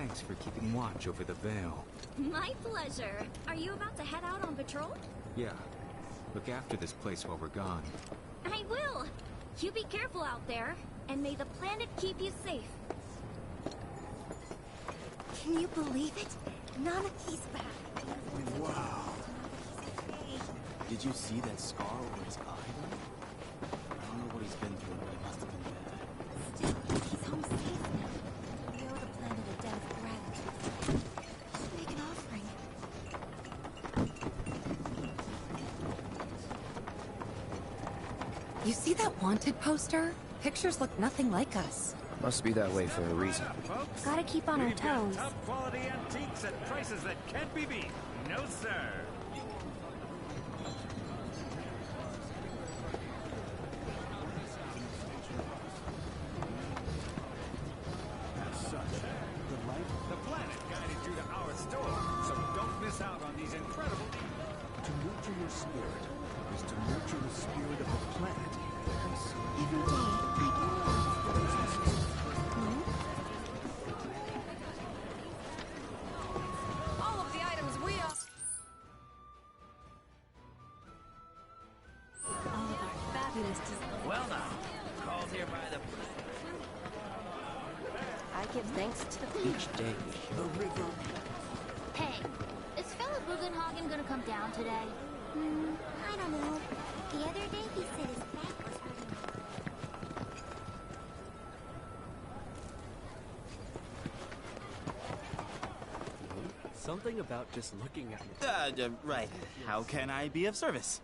thanks for keeping watch over the Vale. My pleasure. Are you about to head out on patrol? Yeah. Look after this place while we're gone. I will. You be careful out there, and may the planet keep you safe. Can you believe it? Nanaki's back. Wow. Did you see that scar over his eye? I don't know what he's been through, but it must have been bad. Still, he's home safe now. We owe the planet a debt of gratitude. Should make an offering. You see that wanted poster? Pictures look nothing like us. Must be that way for a reason. Gotta keep on our toes. Top quality antiques at prices that can't be beat. No, sir. The planet guided you to our store, so don't miss out on these incredible... To nurture your spirit is to nurture the spirit of the planet. Every day, I can All of the items we are... all of our fabulous designs. Well now, called here by the... I give thanks to the Each day, The river. Hey, is fella Bugenhagen gonna come down today? I don't know. The other day he said his back was hurting. something about just looking at it. Right. How can I be of service?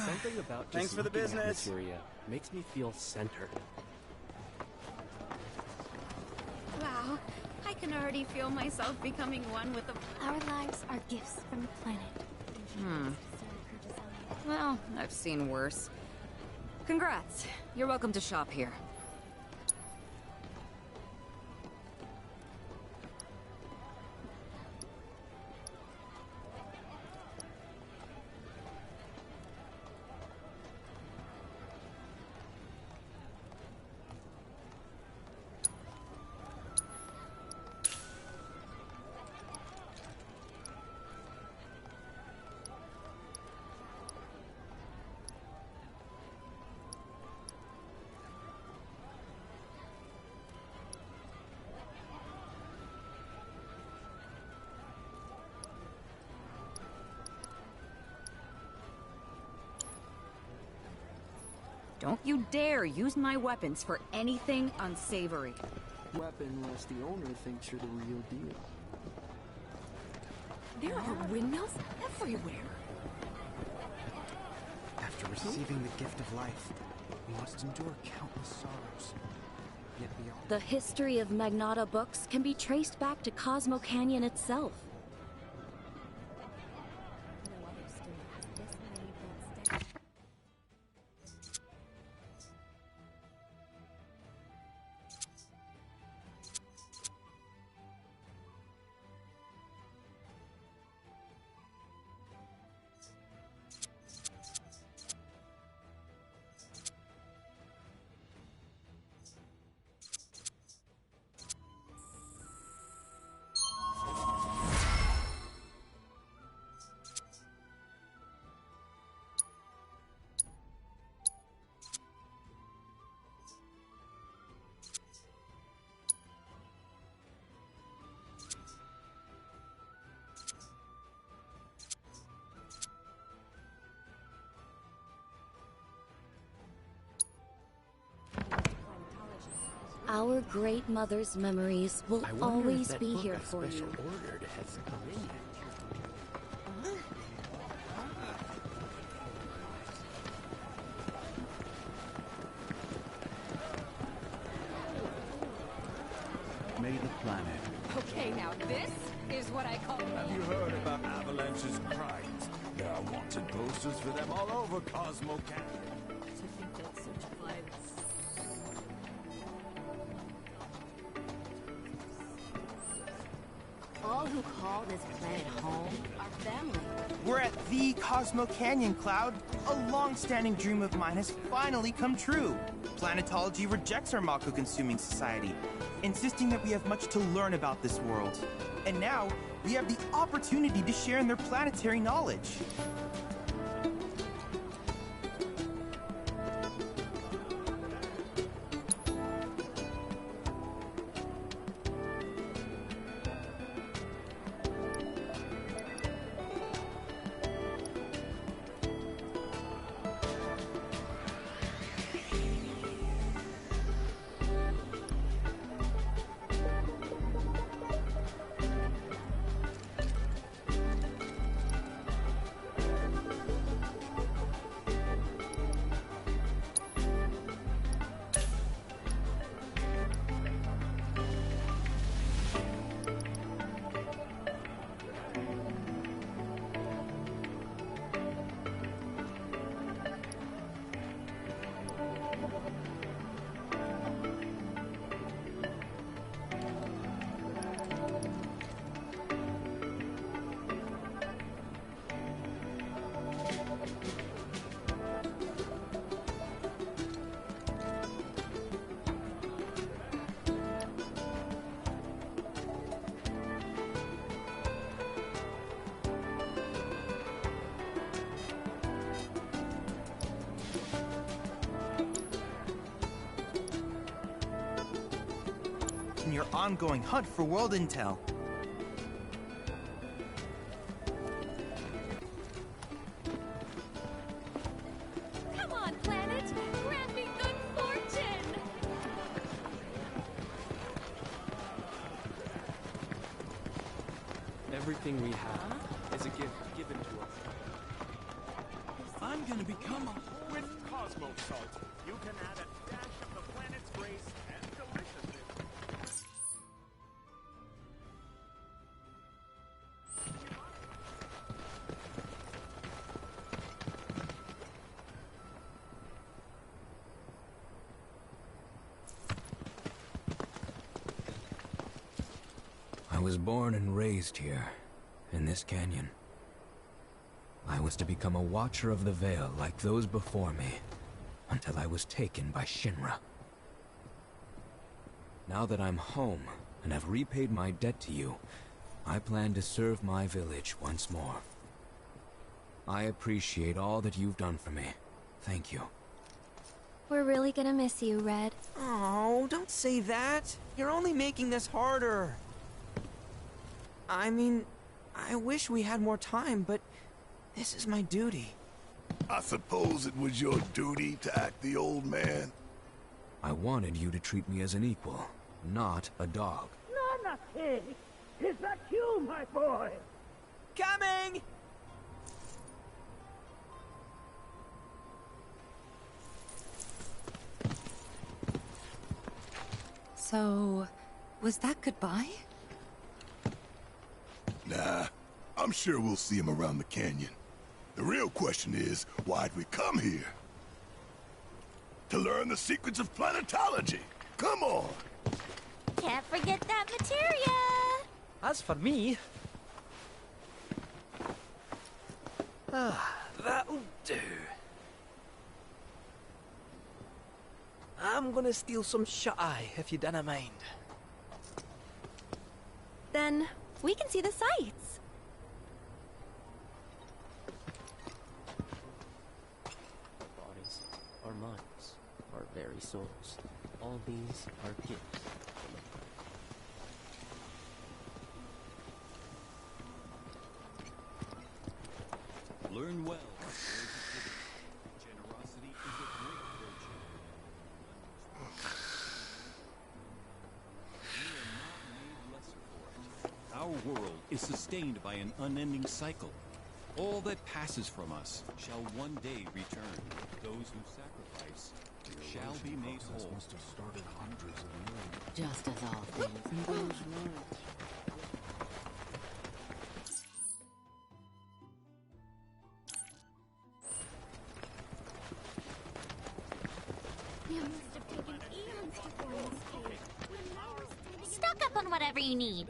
Something about just Thanks for the looking at business. Materia makes me feel centered. Wow, I can already feel myself becoming one with the... Our lives are gifts from the planet. Well, I've seen worse. Congrats. You're welcome to shop here. Don't you dare use my weapons for anything unsavory. Weapon unless the owner thinks you're the real deal. There are windmills everywhere. After receiving the gift of life, we must endure countless sorrows. Yet we all... The history of Magnata books can be traced back to Cosmo Canyon itself. Our great mother's memories will always be here for you. Ordered has come in yet. May the planet. Okay, now this is what I call... Have you heard about Avalanche's crimes? There are wanted posters for them all over Cosmo Canyon. To think that such violence... all who call this planet home are family. We're at the Cosmo Canyon, Cloud. A long-standing dream of mine has finally come true. Planetology rejects our Mako-consuming society, insisting that we have much to learn about this world. And now, we have the opportunity to share in their planetary knowledge. In your ongoing hunt for world intel. Come on, planet! Grant me good fortune! Everything we have is a gift given to us. I'm gonna become a... With Cosmo Salt, you can add a dash of the planet's grace and deliciousness. I was born and raised here, in this canyon. I was to become a watcher of the Vale like those before me, until I was taken by Shinra. Now that I'm home, and have repaid my debt to you, I plan to serve my village once more. I appreciate all that you've done for me. Thank you. We're really gonna miss you, Red. Oh, don't say that. You're only making this harder. I mean, I wish we had more time, but this is my duty. I suppose it was your duty to act the old man. I wanted you to treat me as an equal, not a dog. Nanaki! Is that you, my boy? Coming! So, was that goodbye? Nah, I'm sure we'll see him around the canyon. The real question is, why'd we come here? To learn the secrets of planetology. Come on! Can't forget that materia! As for me... that'll do. I'm gonna steal some shut-eye, if you don't mind. Then we can see the sights. Bodies, our minds, our very souls. All these are gifts. Learn well. Generosity is a great virtue. We are not made lesser for it. Our world is sustained by an unending cycle. All that passes from us shall one day return. Those who sacrifice shall be made whole. Must have started hundreds of millions. Just as all things in those worlds. You must have taken eons to form this cave. Stock up on whatever you need.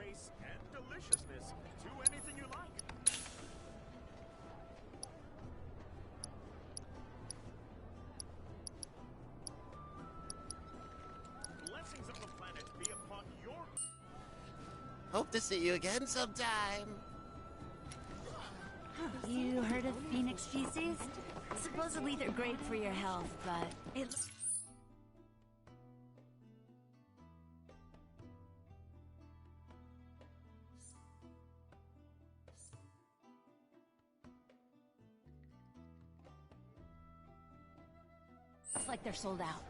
grace and deliciousness to anything you like. Blessings of the planet be upon your... Hope to see you again sometime. You heard of phoenix feces? Supposedly they're great for your health, but it's... It's like they're sold out.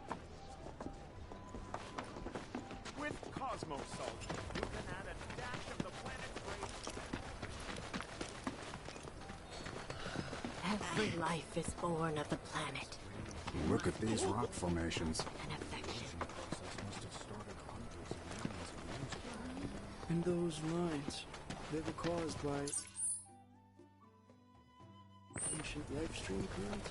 With Cosmo Salt, you can add a dash of the planet's grace. Every life is born of the planet. Look at these rock formations. An affection. And those lines, they were caused by ancient life stream currents.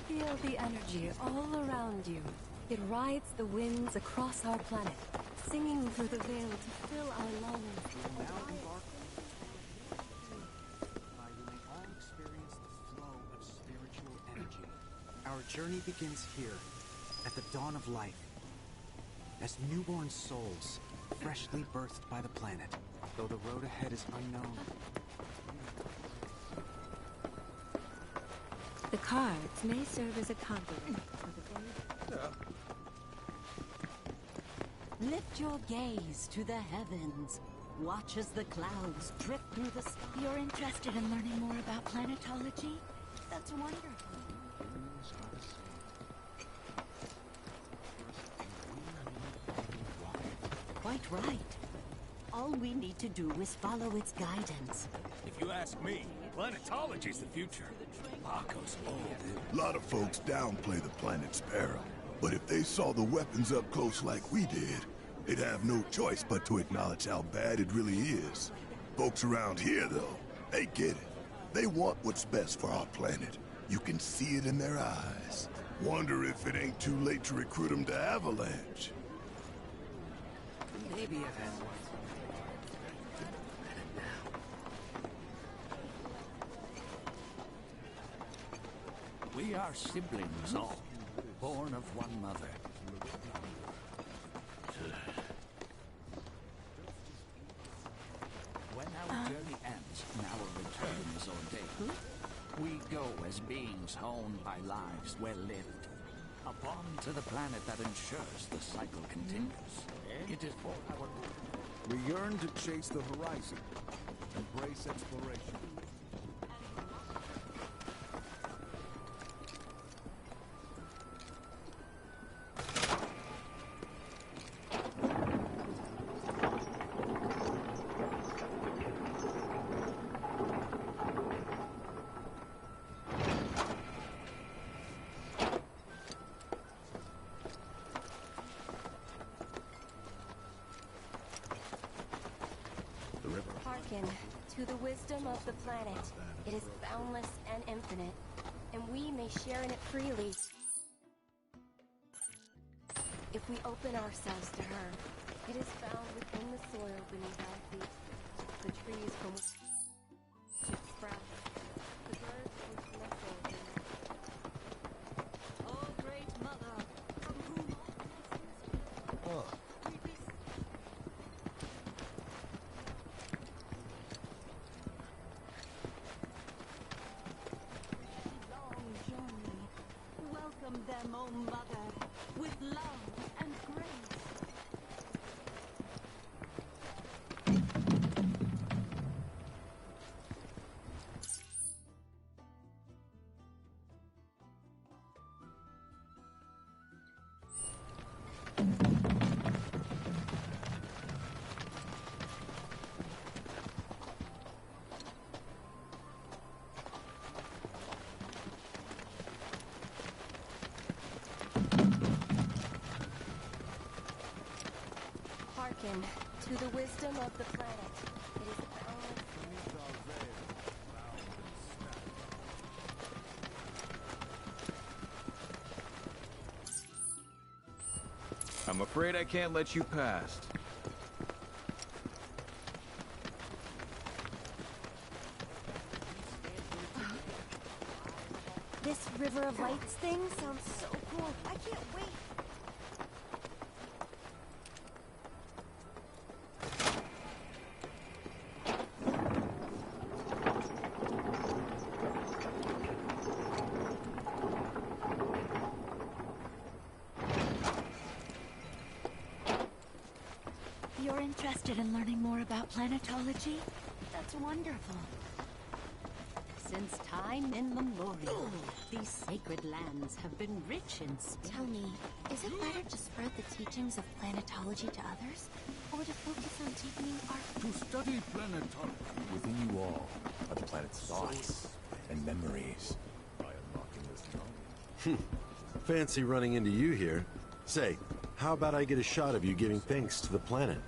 Feel the energy all around you. It rides the winds across our planet, singing through the veil to fill our lungs. We all experience the flow of spiritual energy. Our journey begins here, at the dawn of life. As newborn souls, freshly birthed by the planet, though the road ahead is unknown. The cards may serve as a conduit for the day. Lift your gaze to the heavens. Watch as the clouds drip through the sky. You're interested in learning more about planetology? That's wonderful. Quite right. All we need to do is follow its guidance. If you ask me, planetology's the future. Marco's old. A lot of folks downplay the planet's peril. But if they saw the weapons up close like we did, they'd have no choice but to acknowledge how bad it really is. Folks around here, though, they get it. They want what's best for our planet. You can see it in their eyes. Wonder if it ain't too late to recruit them to Avalanche. Maybe I've had one. We are siblings all, born of one mother. When our journey ends and our return is ordained, we go as beings honed by lives well lived, upon to the planet that ensures the cycle continues. It is for our... We yearn to chase the horizon, embrace exploration. Hearken to the wisdom of the planet. It is boundless and infinite, and we may share in it freely. If we open ourselves to her, it is found within the soil beneath our feet. The trees from which it sprouts, the birds which nestle in it. Oh, great mother, from whom all long journey. Welcome them, oh mother, with love and grace. Hearken to the wisdom of the planet. It is boundless. I'm afraid I can't let you past. River of Lights thing sounds so cool. I can't wait. You're interested in learning more about planetology? That's wonderful. Since time immemorial, these sacred lands have been rich in spirit. Tell me, is it better to spread the teachings of planetology to others, or to focus on deepening our... To study planetology. Within you all are the planet's thoughts and memories. By unlocking this knowledge. Fancy running into you here. Say, how about I get a shot of you giving thanks to the planet?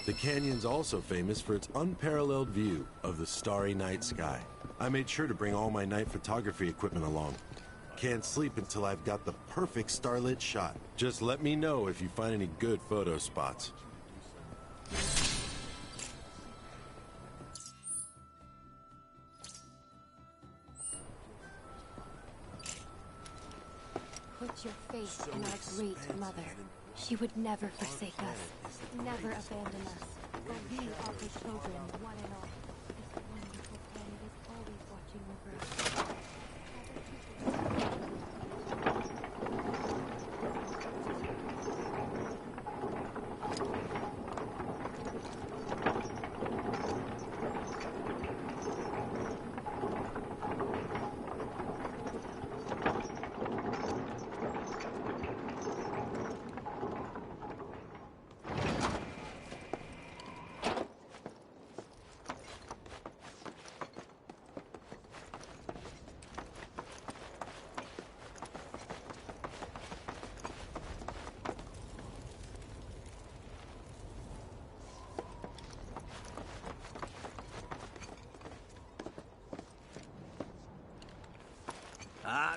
The canyon's also famous for its unparalleled view of the starry night sky. I made sure to bring all my night photography equipment along. Can't sleep until I've got the perfect starlit shot. Just let me know if you find any good photo spots. Put your faith in our great mother. She would never forsake us, never abandon us. For we are her children, one and all. This wonderful planet is always watching over us.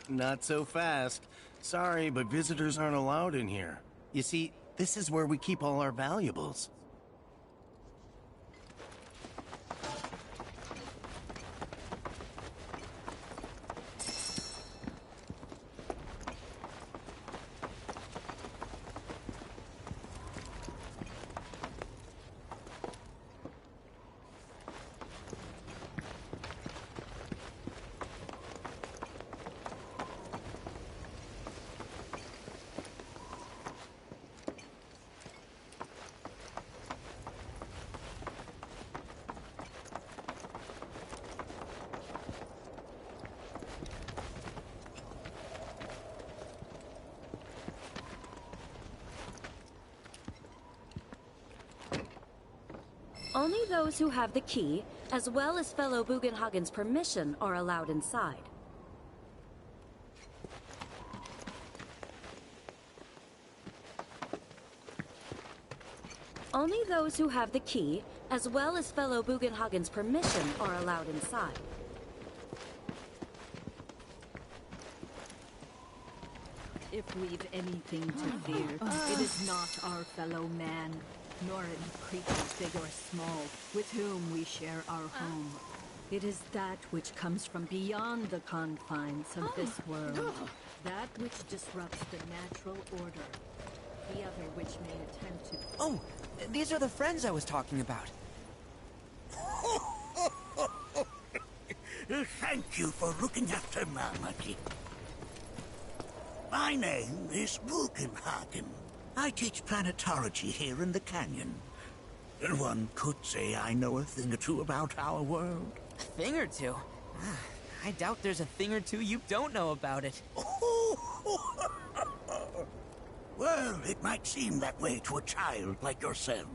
Not so fast. Sorry, but visitors aren't allowed in here. You see, this is where we keep all our valuables. Only those who have the key, as well as fellow Bugenhagen's permission, are allowed inside. Only those who have the key, as well as fellow Bugenhagen's permission, are allowed inside. If we've anything to fear, it is not our fellow man, nor any creatures big or small, with whom we share our home. It is that which comes from beyond the confines of this world. That which disrupts the natural order. The other which may attempt to... Oh, these are the friends I was talking about. Thank you for looking after Nanaki. My name is Bugenhagen. I teach planetology here in the canyon. One could say I know a thing or two about our world. A thing or two? I doubt there's a thing or two you don't know about it. Well, it might seem that way to a child like yourself.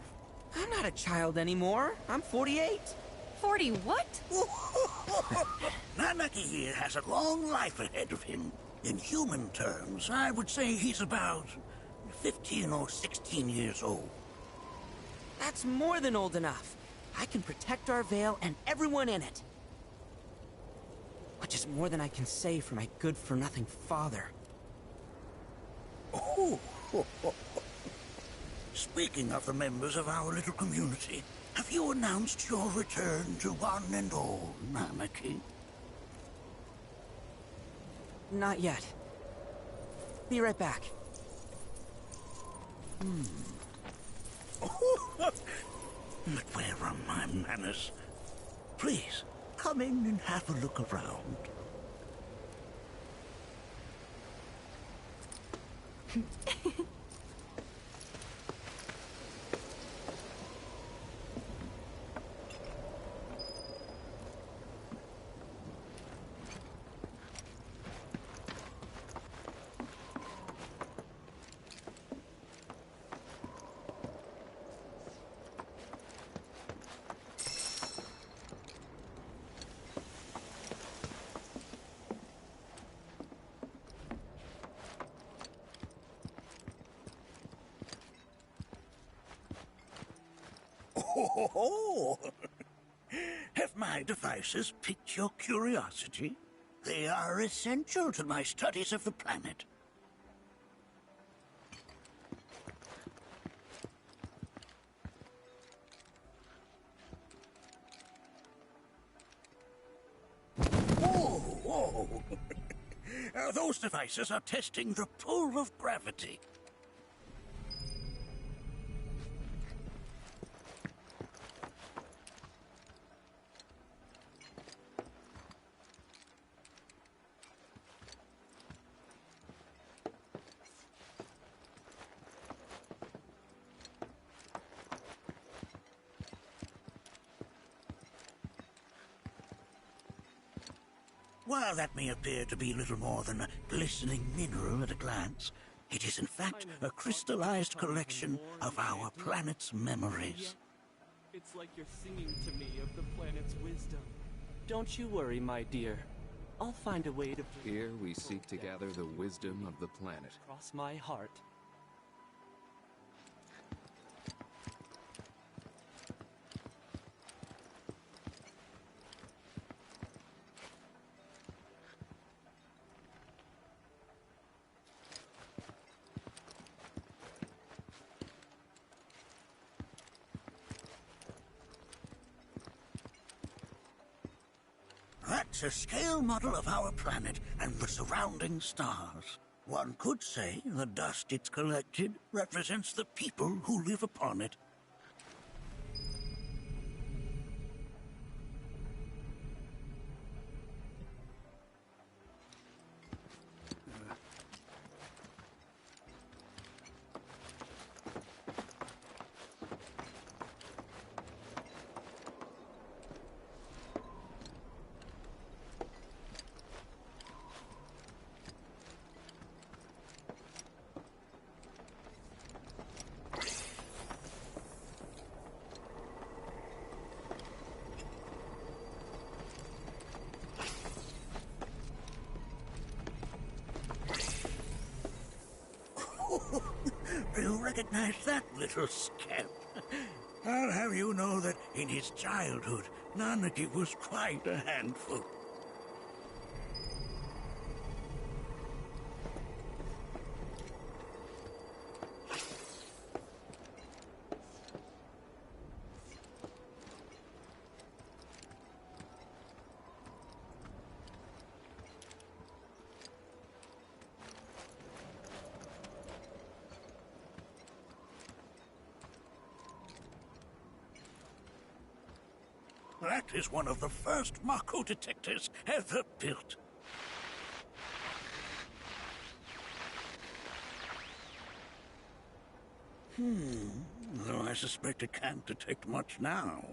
I'm not a child anymore. I'm 48. 40 what? Nanaki here has a long life ahead of him. In human terms, I would say he's about 15 or 16 years old. That's more than old enough. I can protect our Vale and everyone in it. Which is more than I can say for my good-for-nothing father. Speaking of the members of our little community, have you announced your return to one and all, Nanaki? Not yet. Be right back. But where are my manners? Please, come in and have a look around. Oh, have my devices piqued your curiosity? They are essential to my studies of the planet. Whoa! Those devices are testing the pull of gravity. While that may appear to be little more than a glistening mineral at a glance, it is in fact a crystallized collection of our planet's memories. It's like you're singing to me of the planet's wisdom. Don't you worry, my dear. I'll find a way to... Here we seek to gather the wisdom of the planet. Cross my heart. That's a scale model of our planet and the surrounding stars. One could say the dust it's collected represents the people who live upon it. Do you recognize that little scamp? I'll have you know that in his childhood, Nanaki was quite a handful. That is one of the first Mako detectors ever built. Though I suspect it can't detect much now.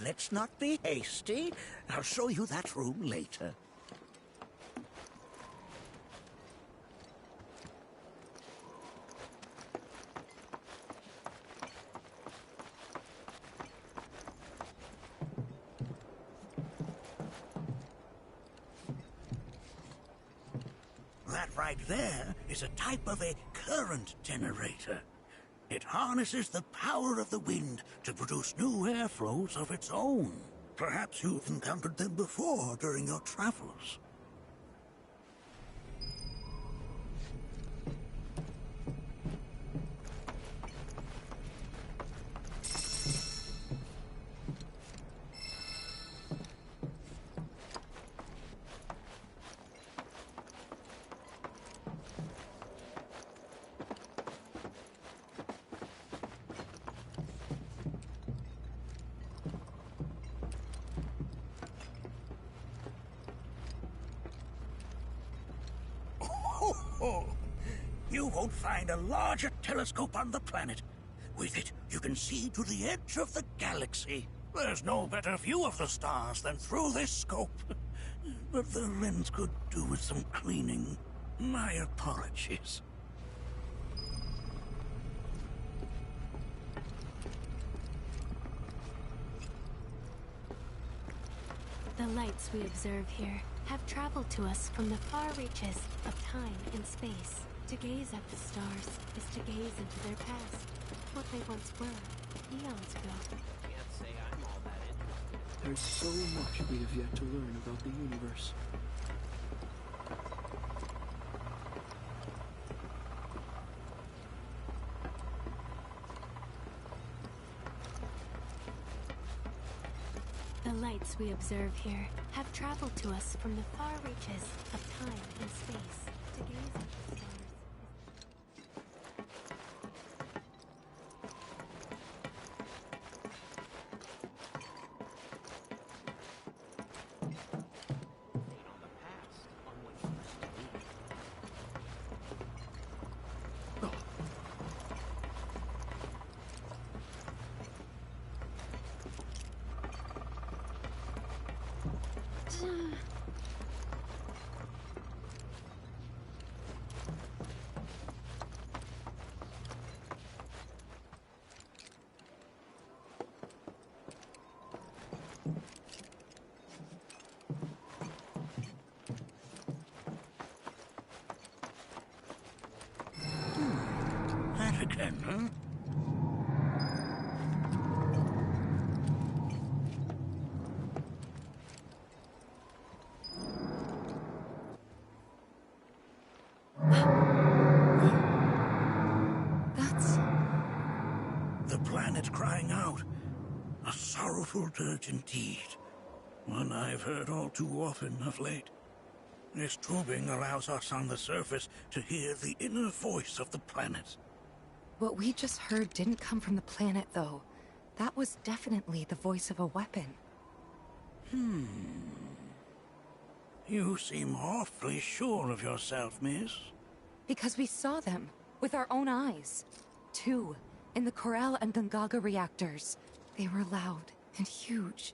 Let's not be hasty. I'll show you that room later. right there is a type of a current generator. It harnesses the power of the wind to produce new airflows of its own. Perhaps you've encountered them before during your travels. You won't find a larger telescope on the planet. With it, you can see to the edge of the galaxy. There's no better view of the stars than through this scope. But the lens could do with some cleaning. My apologies. The lights we observe here have traveled to us from the far reaches of time and space. To gaze at the stars is to gaze into their past, what they once were, eons ago. Can't say I'm all that interested. There's so much we have yet to learn about the universe. The lights we observe here have traveled to us from the far reaches of time and space. To gaze at the stars. That again, huh? That's... The planet crying out. A sorrowful dirge indeed. One I've heard all too often of late. This tubing allows us on the surface to hear the inner voice of the planet. What we just heard didn't come from the planet, though. That was definitely the voice of a weapon. You seem awfully sure of yourself, miss. Because we saw them, with our own eyes. 2, in the Corel and Gungaga reactors. They were loud and huge.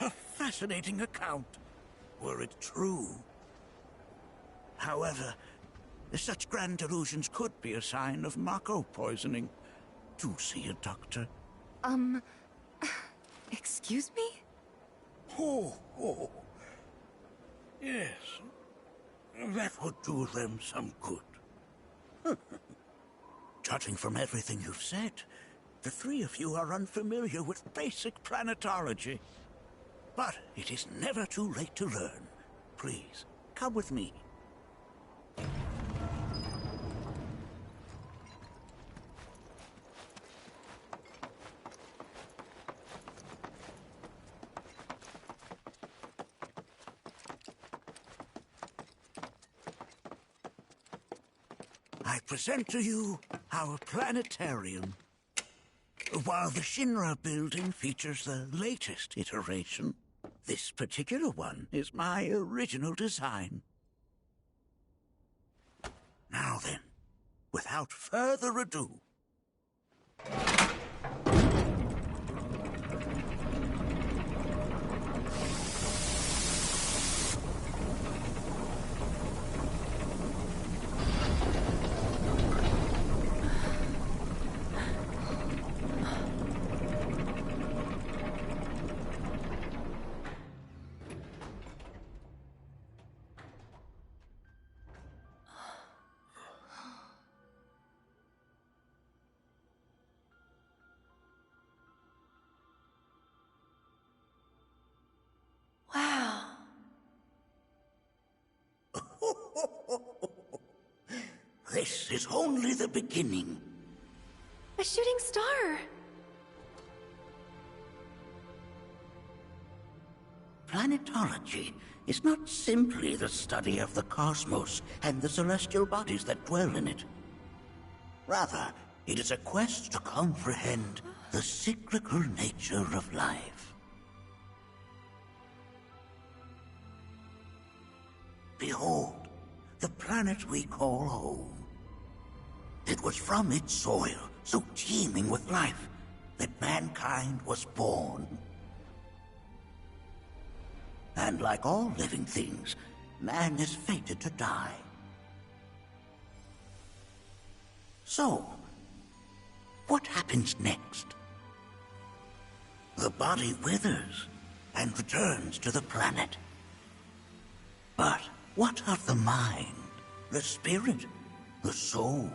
A fascinating account, were it true. However, such grand delusions could be a sign of Mako poisoning. Do see a doctor. Excuse me? Oh. Yes. That would do them some good. Judging from everything you've said, the three of you are unfamiliar with basic planetology. But it is never too late to learn. Please, come with me. I present to you our planetarium. While the Shinra building features the latest iteration, this particular one is my original design. Now then, without further ado, This is only the beginning. A shooting star! Planetology is not simply the study of the cosmos and the celestial bodies that dwell in it. Rather, it is a quest to comprehend the cyclical nature of life. Behold, the planet we call home. It was from its soil, so teeming with life, that mankind was born. And like all living things, man is fated to die. So, what happens next? The body withers and returns to the planet. But what of the mind, the spirit, the soul?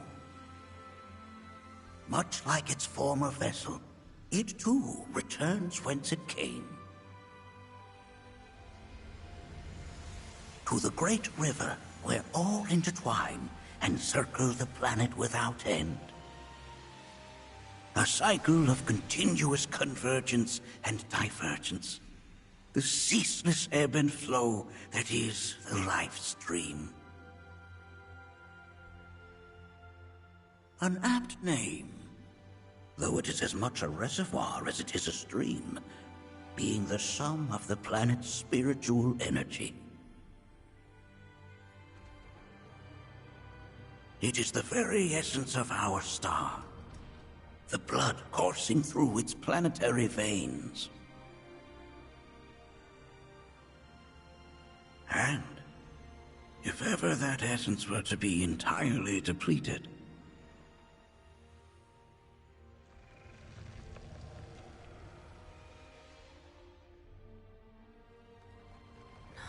Much like its former vessel, it too returns whence it came. To the great river where all intertwine and circle the planet without end. A cycle of continuous convergence and divergence. The ceaseless ebb and flow that is the life stream. An apt name, though it is as much a reservoir as it is a stream, being the sum of the planet's spiritual energy. It is the very essence of our star, the blood coursing through its planetary veins. And if ever that essence were to be entirely depleted,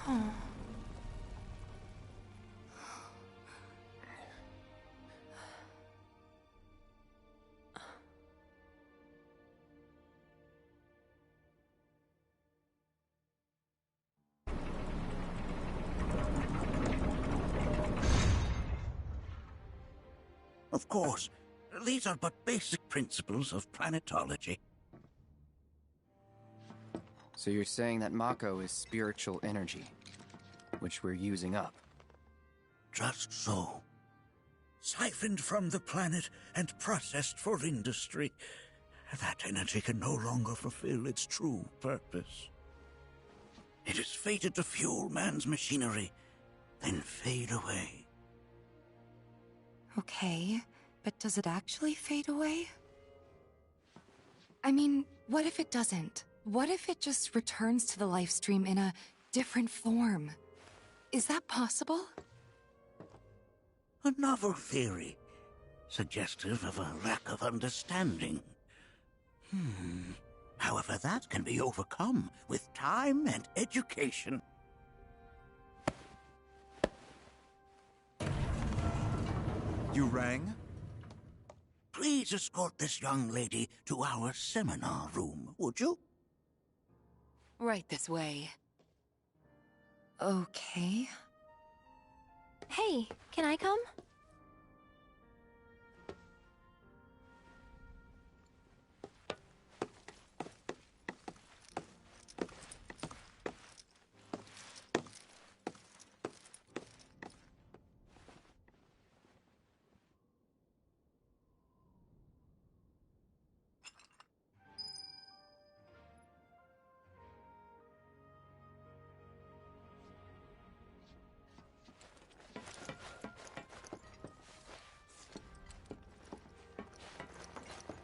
No. of course, these are but basic principles of planetology. So you're saying that Mako is spiritual energy, which we're using up? Just so. Siphoned from the planet and processed for industry, that energy can no longer fulfill its true purpose. It is fated to fuel man's machinery, then fade away. Okay, but does it actually fade away? I mean, what if it doesn't? What if it just returns to the life stream in a different form? Is that possible? A novel theory, suggestive of a lack of understanding. However, that can be overcome with time and education. You rang? Please escort this young lady to our seminar room, would you? Right this way. Okay. Hey, can I come?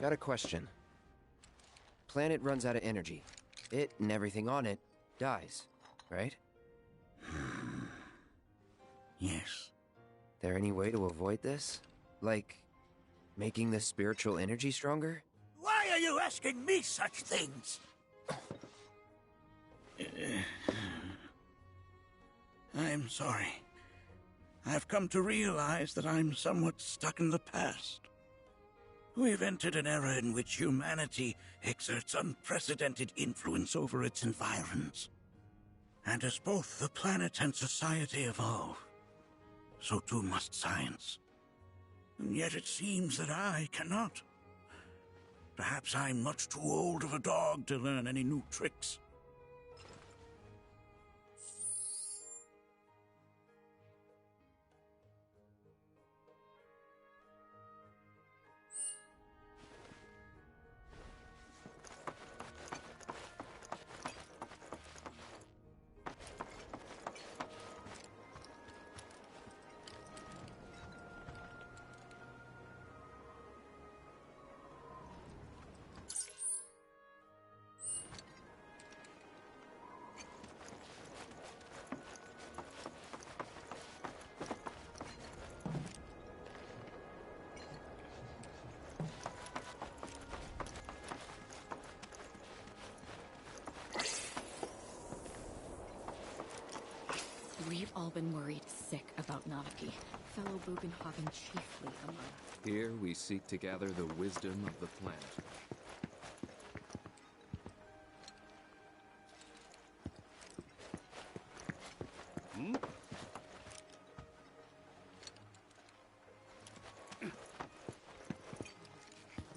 Got a question. Planet runs out of energy. It and everything on it dies, right? Yes. There any way to avoid this? Like, making the spiritual energy stronger? Why are you asking me such things? I'm sorry. I've come to realize that I'm somewhat stuck in the past. We've entered an era in which humanity exerts unprecedented influence over its environs. And as both the planet and society evolve, so too must science. And yet it seems that I cannot. Perhaps I'm much too old of a dog to learn any new tricks. We've all been worried sick about Nanaki, fellow Bugenhagen chiefly among us. Here we seek to gather the wisdom of the planet.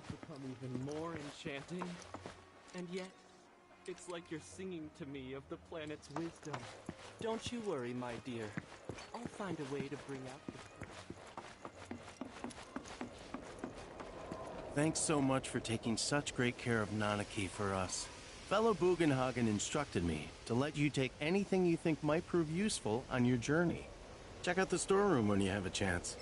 Become even more enchanting. And yet, it's like you're singing to me of the planet's wisdom. Don't you worry, my dear. I'll find a way to bring out the... Thanks so much for taking such great care of Nanaki for us. Fellow Bugenhagen instructed me to let you take anything you think might prove useful on your journey. Check out the storeroom when you have a chance.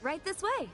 Right this way.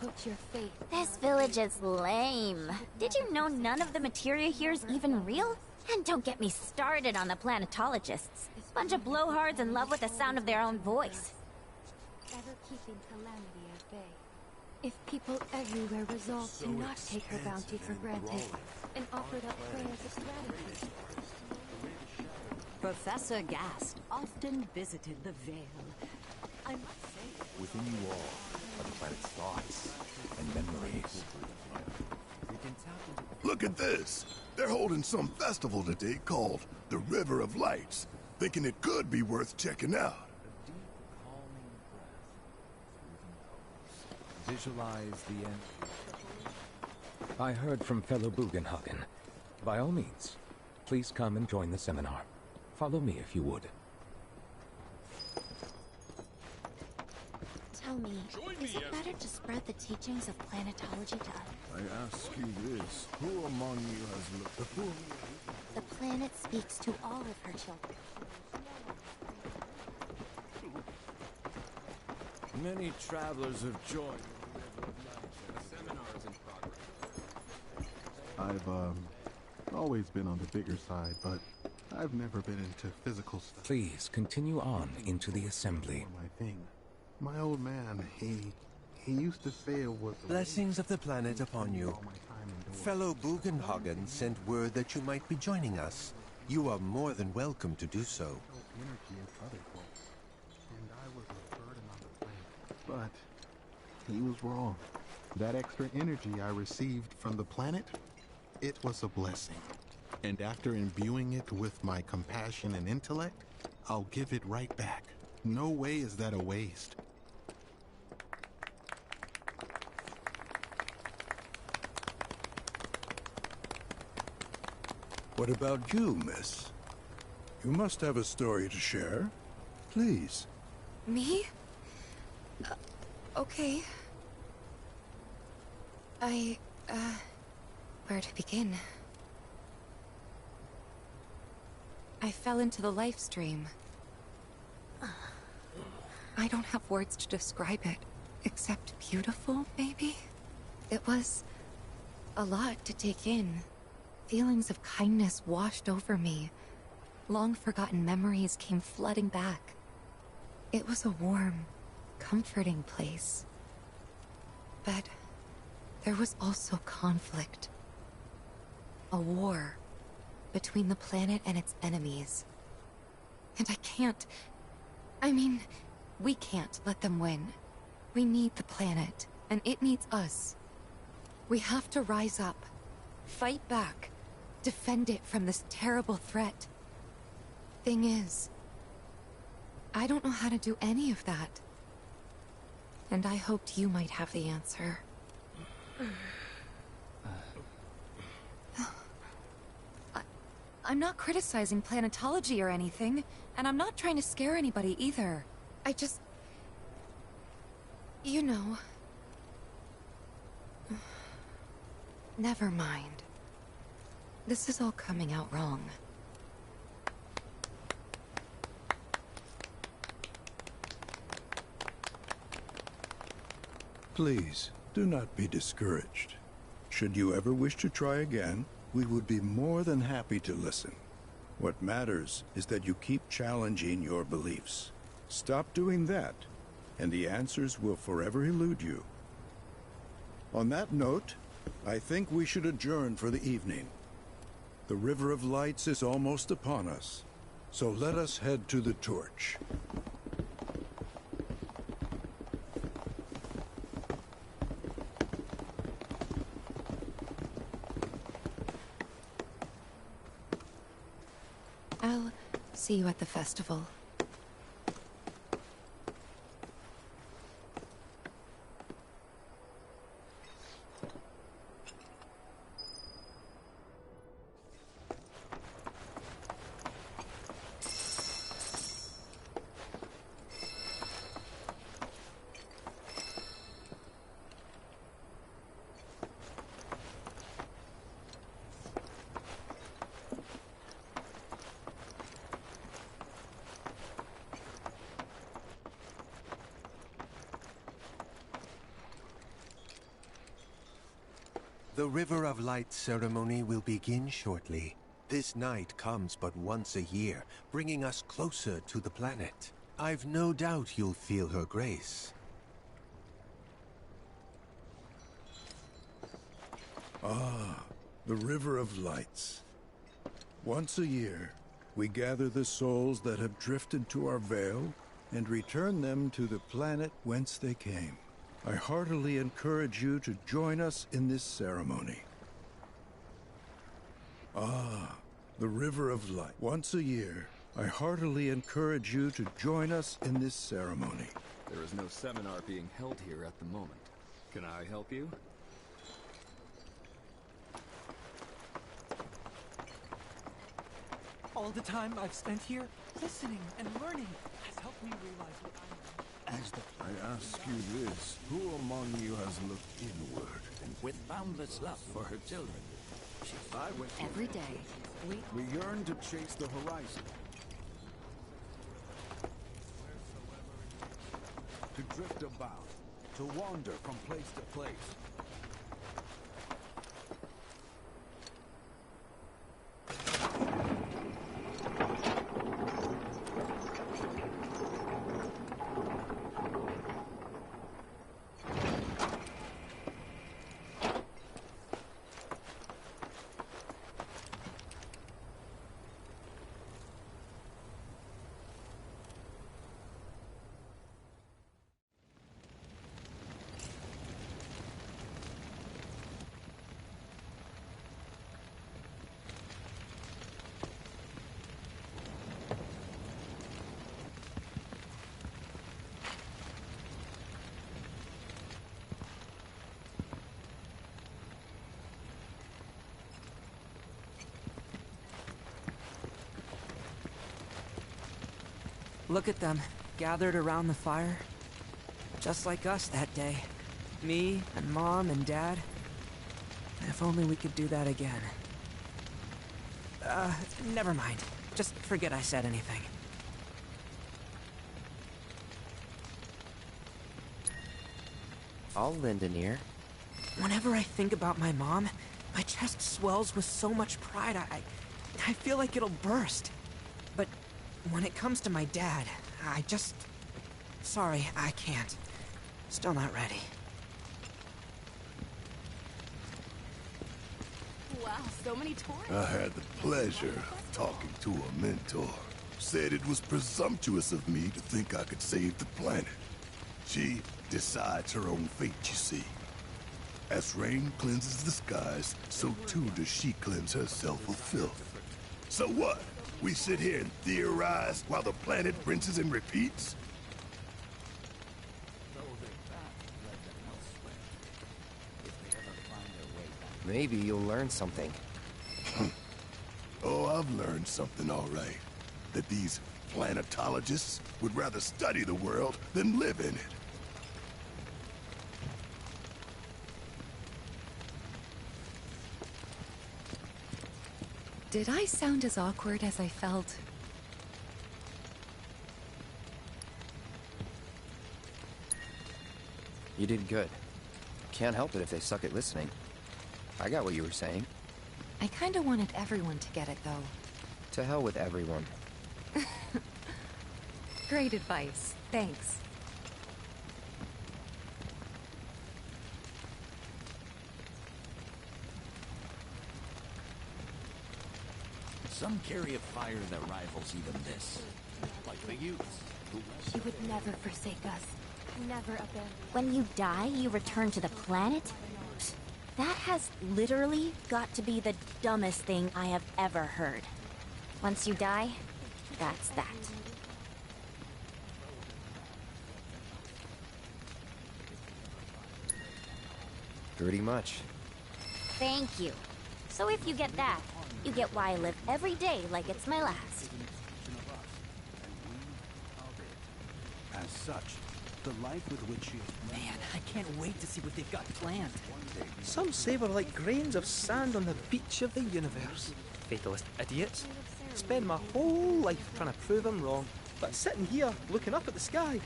Put your faith. This village is lame. Did you know none of the materia here is even real? And don't get me started on the planetologists. Bunch of blowhards in love with the sound of their own voice. Ever keeping calamity at bay. If people everywhere resolved to not take her bounty for granted and offered up prayers of gratitude. Professor Gast often visited the Vale. I must say, Within you all are the planet's thoughts and memories. Look at this! They're holding some festival today called the River of Lights. Thinking it could be worth checking out. Visualize the end. I heard from fellow Bugenhagen. By all means, please come and join the seminar. Follow me if you would. Tell me, is it better to spread the teachings of planetology to others? I ask you this, who among you has looked before? The planet speaks to all of her children. Many travelers have joined the River of Light. A seminar is in progress. I've, always been on the bigger side, but I've never been into physical stuff. Please continue on into the assembly. My thing. My old man, he used to say it was... Blessings of the planet upon you. Fellow Bugenhagen sent word that you might be joining us. You are more than welcome to do so. But he was wrong. That extra energy I received from the planet, it was a blessing. And after imbuing it with my compassion and intellect, I'll give it right back. No way is that a waste. What about you, miss? You must have a story to share. Please. Me? Okay. Where to begin? I fell into the life stream. I don't have words to describe it, except beautiful, maybe? It was a lot to take in. Feelings of kindness washed over me. Long-forgotten memories came flooding back. It was a warm, comforting place. But there was also conflict. A war between the planet and its enemies. And we can't let them win. We need the planet, and it needs us. We have to rise up, fight back, defend it from this terrible threat. Thing is, I don't know how to do any of that. And I hoped you might have the answer. I'm not criticizing planetology or anything, and I'm not trying to scare anybody either. I just... You know... Never mind. This is all coming out wrong. Please, do not be discouraged. Should you ever wish to try again, we would be more than happy to listen. What matters is that you keep challenging your beliefs. Stop doing that, and the answers will forever elude you. On that note, I think we should adjourn for the evening. The River of Lights is almost upon us. So let us head to the torch. I'll see you at the festival. The River of Light ceremony will begin shortly. This night comes but once a year, bringing us closer to the planet. I've no doubt you'll feel her grace. Ah, the River of Lights. Once a year, we gather the souls that have drifted to our Vale and return them to the planet whence they came. I heartily encourage you to join us in this ceremony. Ah, the River of Light. Once a year, I heartily encourage you to join us in this ceremony. There is no seminar being held here at the moment. Can I help you? All the time I've spent here, listening and learning, has helped me realize what I know. I ask you this, who among you has looked inward? With boundless love for her children. I went Every day, we yearn to chase the horizon. To drift about, to wander from place to place. Look at them, gathered around the fire. Just like us that day. Me and Mom and Dad. If only we could do that again. Never mind. Just forget I said anything. I'll lend an ear. Whenever I think about my mom, my chest swells with so much pride, I feel like it'll burst. But when it comes to my dad, I just... Sorry, I can't. Still not ready. Wow, so many tourists. I had the pleasure of talking to a mentor. Said it was presumptuous of me to think I could save the planet. She decides her own fate, you see. As rain cleanses the skies, so too does she cleanse herself of filth. So what? We sit here and theorize while the planet rinses and repeats? Maybe you'll learn something. Oh, I've learned something all right. That these planetologists would rather study the world than live in it. Did I sound as awkward as I felt? You did good. Can't help it if they suck at listening. I got what you were saying. I kinda wanted everyone to get it, though. To hell with everyone. Great advice. Thanks. Some carry a fire that rivals even this. Like the youths. He would never forsake us. Never abandon. When you die, you return to the planet? That has literally got to be the dumbest thing I have ever heard. Once you die, that's that. Pretty much. Thank you. So if you get that, you get why I live every day like it's my last. As such, the life with which you... Man, I can't wait to see what they've got planned. Some say we're like grains of sand on the beach of the universe. Fatalist idiots. Spend my whole life trying to prove I'm wrong, but sitting here, looking up at the sky,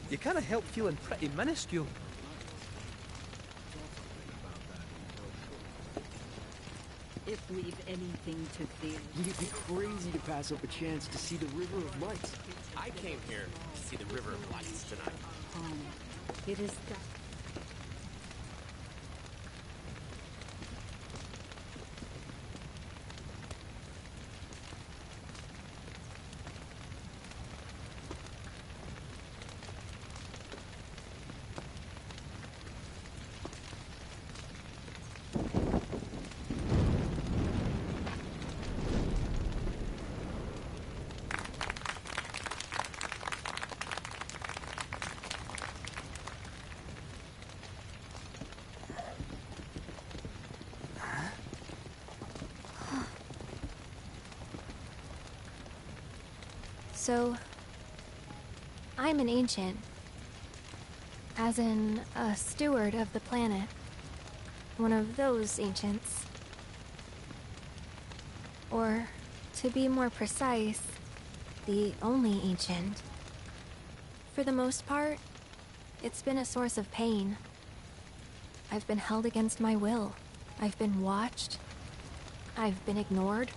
you kind of help feeling pretty minuscule. If we've anything to fear. You'd be crazy to pass up a chance to see the River of Lights. I came here to see the River of Lights tonight. It is that. So, I'm an ancient. As in, a steward of the planet. One of those ancients. Or, to be more precise, the only ancient. For the most part, it's been a source of pain. I've been held against my will. I've been watched. I've been ignored.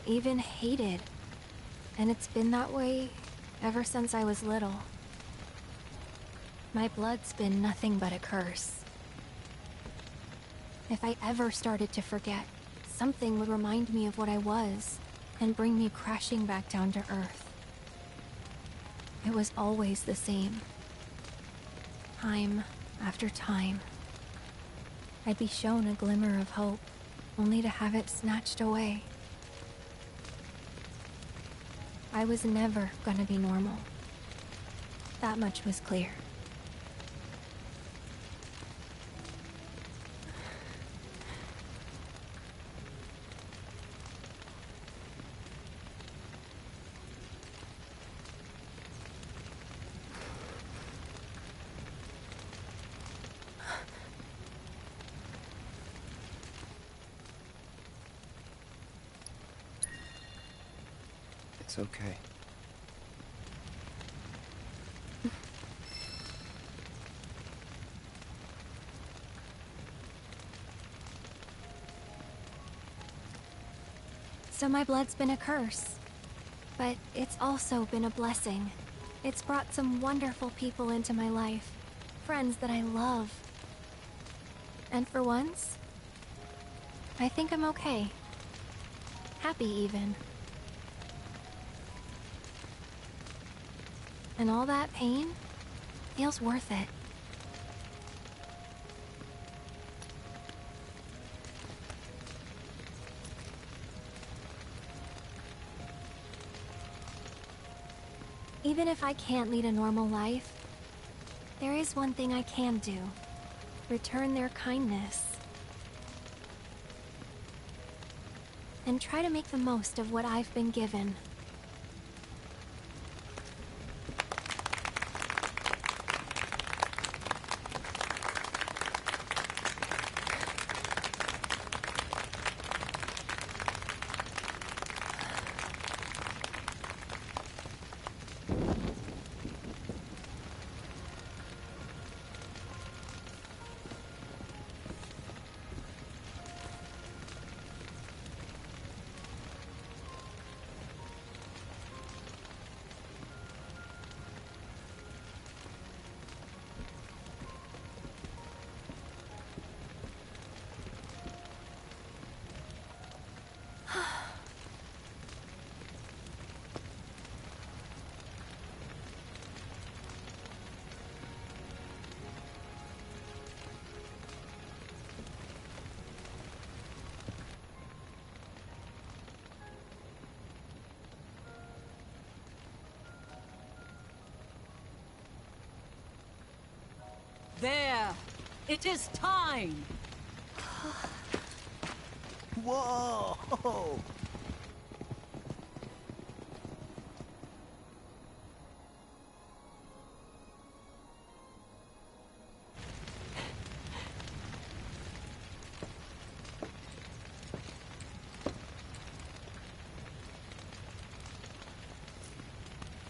Even hated. And it's been that way ever since I was little. My blood's been nothing but a curse. If I ever started to forget, something would remind me of what I was and bring me crashing back down to Earth. It was always the same. Time after time. I'd be shown a glimmer of hope, only to have it snatched away. I was never gonna be normal. That much was clear. It's okay. So my blood's been a curse. But it's also been a blessing. It's brought some wonderful people into my life. Friends that I love. And for once, I think I'm okay. Happy even. And all that pain feels worth it. Even if I can't lead a normal life, there is one thing I can do. Return their kindness. And try to make the most of what I've been given. There! It is time! Whoa!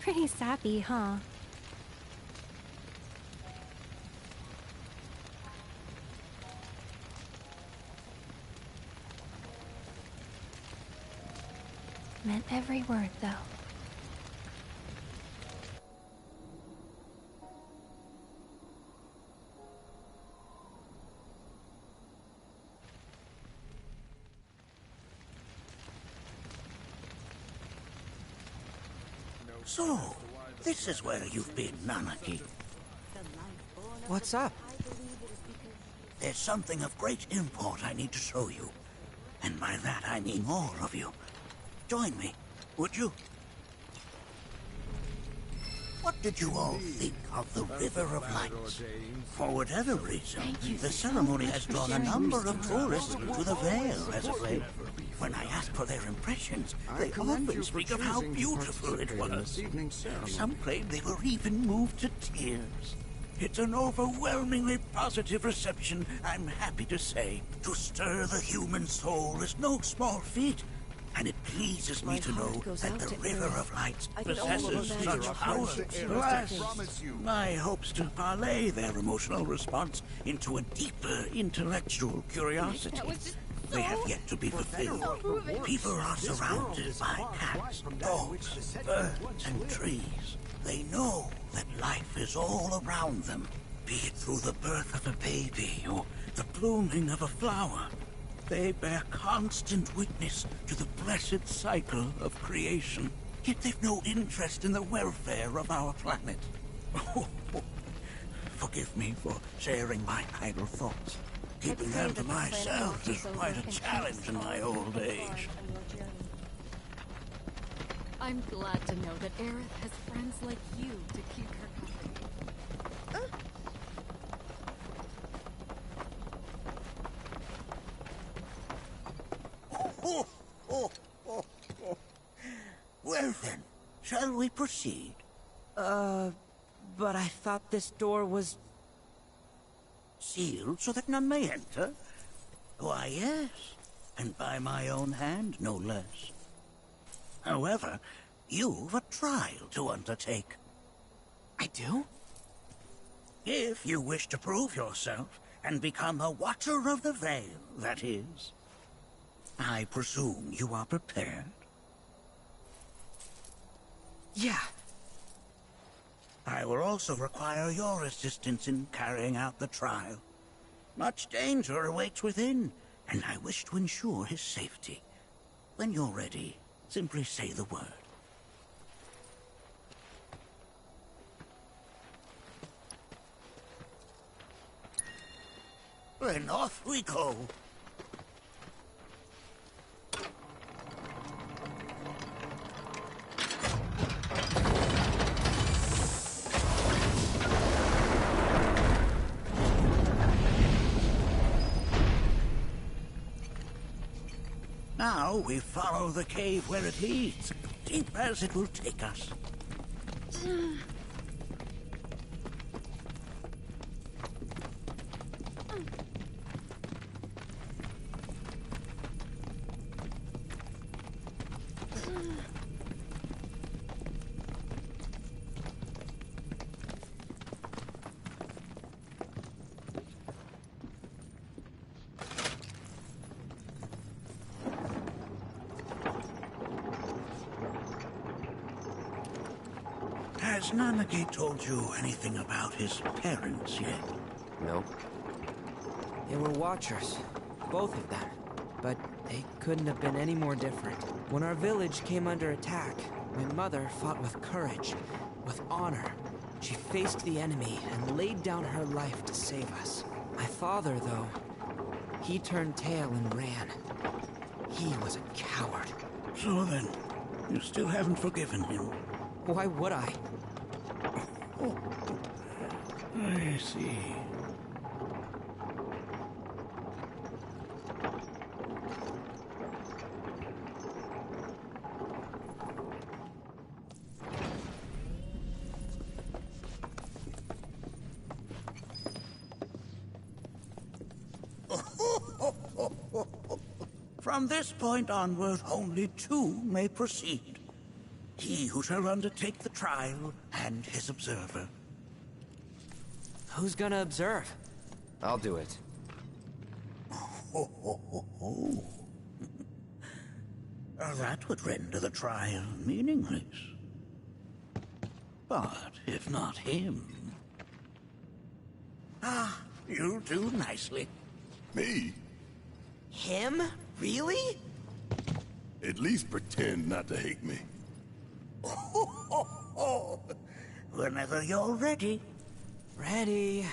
Pretty sappy, huh? Meant every word, though. So, this is where you've been, Nanaki. What's up? There's something of great import I need to show you. And by that I mean all of you. Join me, would you? What did you all think of the River of Lights? For whatever reason, the ceremony has drawn a number of tourists to the Vale as of late. When I ask for their impressions, they often speak of how beautiful it was. Some claim they were even moved to tears. It's an overwhelmingly positive reception, I'm happy to say. To stir the human soul is no small feat. And it pleases me to know that the River of Lights possesses such power. Alas, my hopes to parlay their emotional response into a deeper intellectual curiosity. They have yet to be fulfilled. People are surrounded by cats, dogs, birds, and trees. They know that life is all around them, be it through the birth of a baby or the blooming of a flower. They bear constant witness to the blessed cycle of creation, yet they've no interest in the welfare of our planet. Forgive me for sharing my idle thoughts. Keeping them to myself is quite a challenge in my old age. I'm glad to know that Aerith has friends like you to keep her company. Well then, shall we proceed? But I thought this door was... Sealed so that none may enter? Why, yes. And by my own hand, no less. However, you've a trial to undertake. I do? If you wish to prove yourself and become a Watcher of the Vale, that is. I presume you are prepared? Yeah. I will also require your assistance in carrying out the trial. Much danger awaits within, and I wish to ensure his safety. When you're ready, simply say the word. Then off we go. Now we follow the cave where it leads, deep as it will take us. Has Nanaki told you anything about his parents yet? Nope. They were Watchers, both of them. But they couldn't have been any more different. When our village came under attack, my mother fought with courage, with honor. She faced the enemy and laid down her life to save us. My father, though, he turned tail and ran. He was a coward. So then, you still haven't forgiven him? Why would I? Oh, I see. From this point onward, only two may proceed. He who shall undertake the trial, and his observer. Who's gonna observe? I'll do it. Ho, ho, ho, ho. That would render the trial meaningless. But if not him... Ah, you'll do nicely. Me? Him? Really? At least pretend not to hate me. Whenever you're ready. Ready.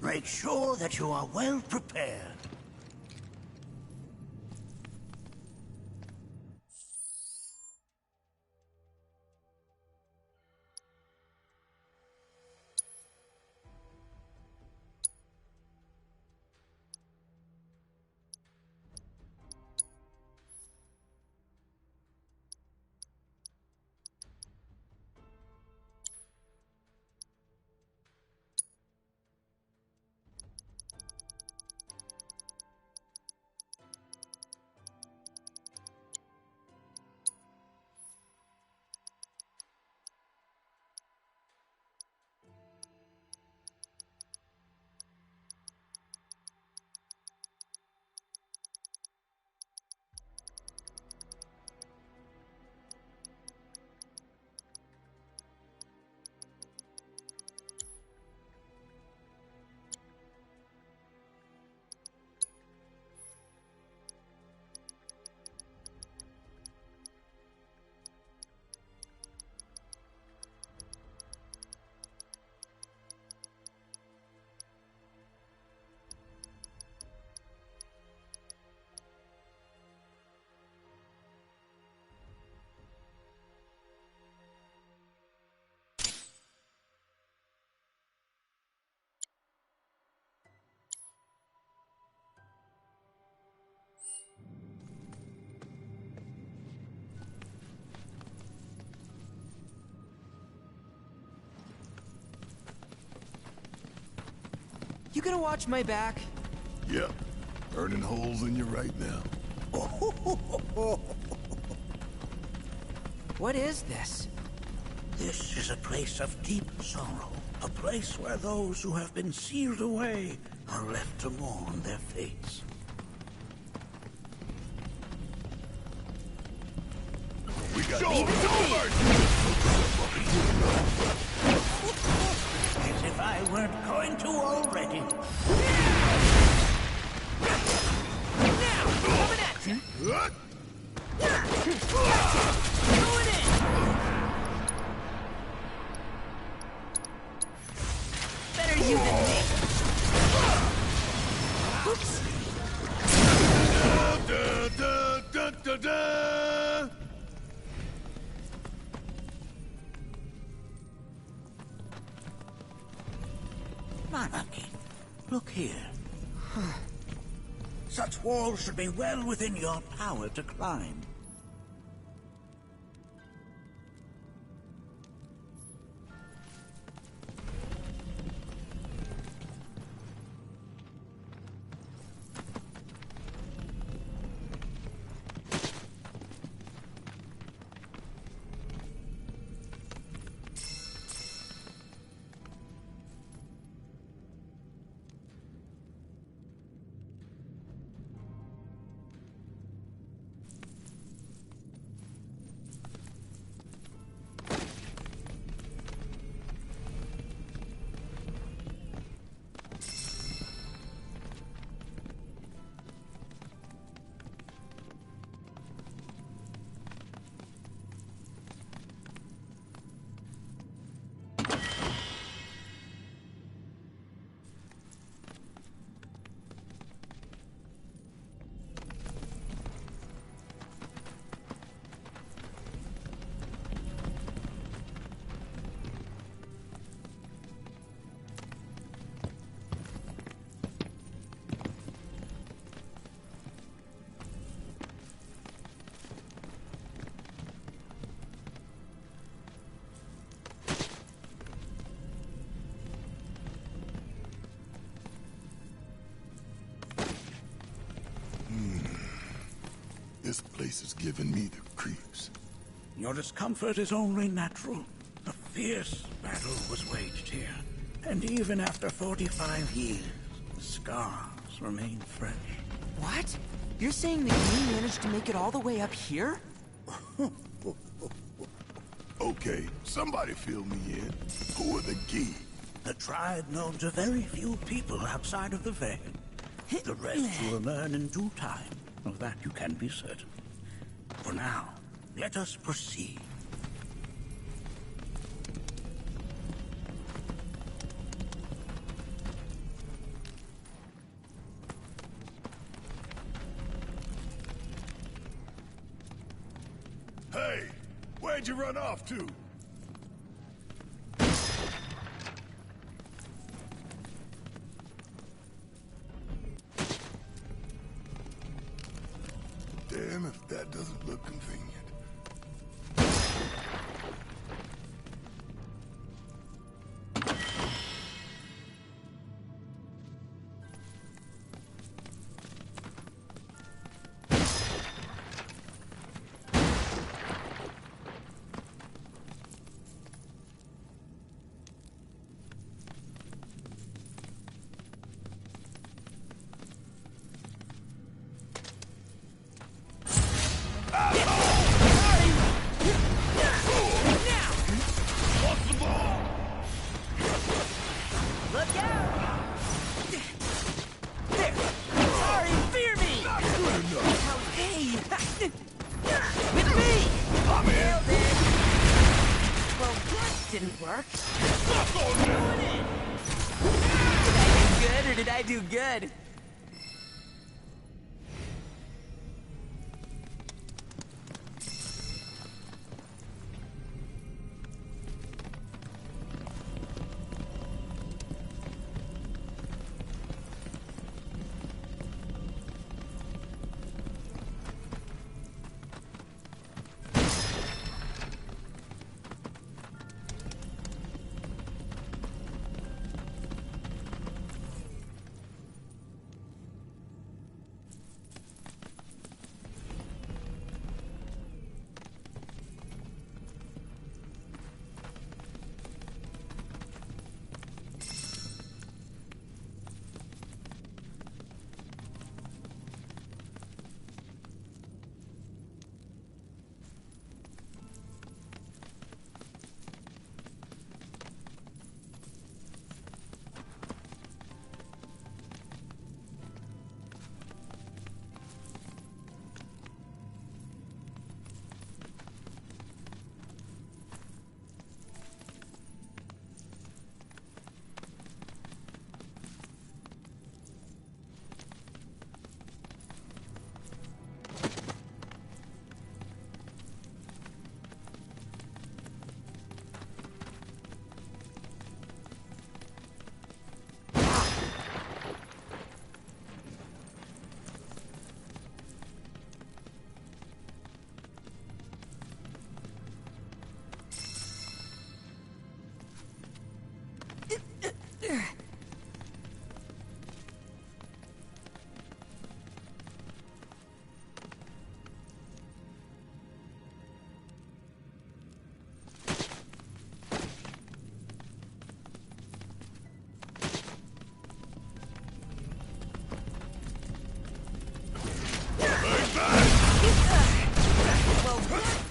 Make sure that you are well prepared. You gonna watch my back? Yep. Burning holes in you right now. What is this? This is a place of deep sorrow. A place where those who have been sealed away are left to mourn their fates. We got As if I weren't going to already. Now! Coming at you! Going in! Better you than me. Oops. Nanaki, look here. Such walls should be well within your power to climb. This place is giving me the creeps. Your discomfort is only natural. A fierce battle was waged here. And even after 45 years, the scars remain fresh. What? You're saying the game managed to make it all the way up here? Okay, somebody fill me in. Who are the Gi? A tribe known to very few people outside of the Vale. The rest you will learn in due time. Of that you can be certain. For now, let us proceed. Hey, where'd you run off to? Damn if that doesn't look convenient. Did I do good?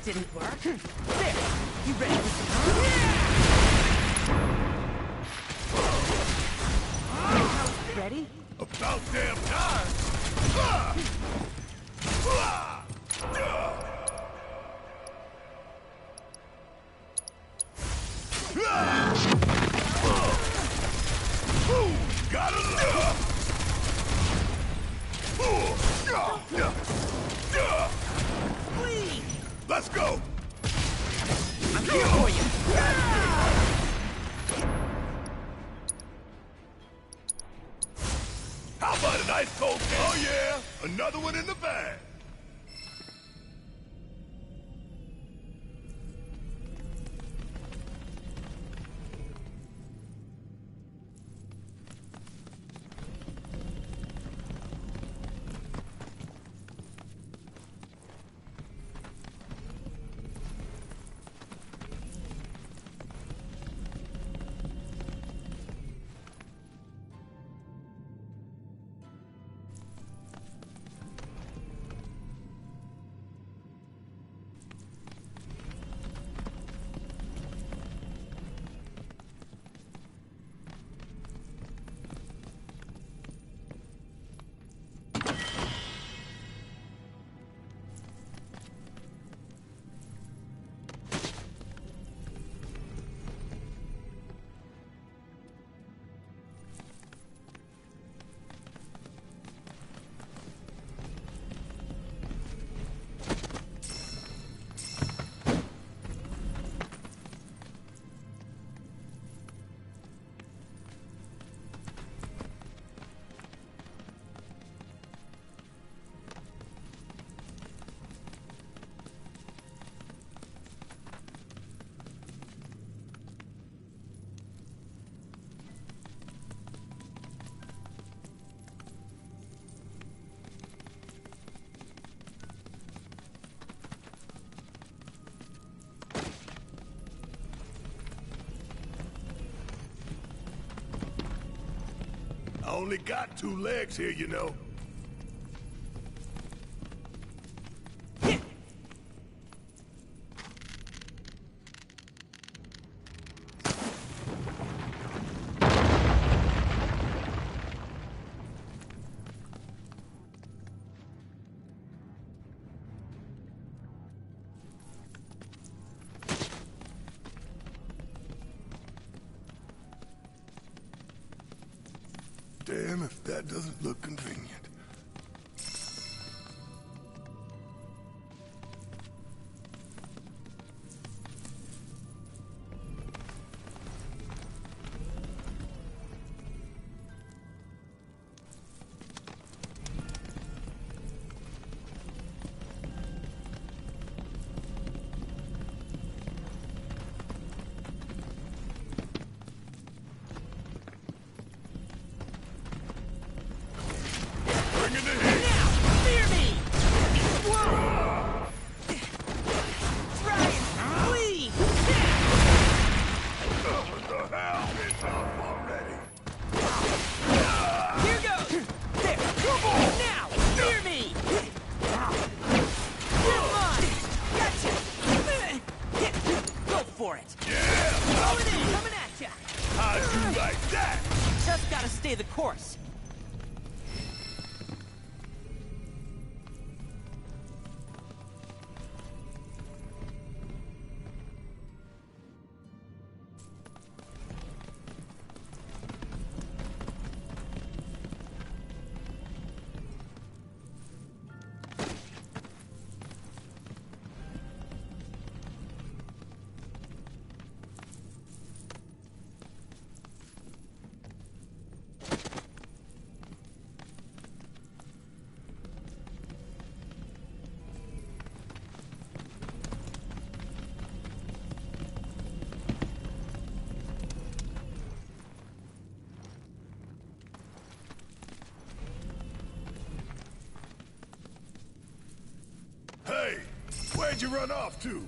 didn't work. There! You ready for some... Ready? About damn time! Gotta love! Please! Let's go! I'm here for you! How about an ice cold can? Oh yeah! Another one in the bag! I only got 2 legs here, you know. Damn if that doesn't look convenient. Stay the course. Hey, where'd you run off to?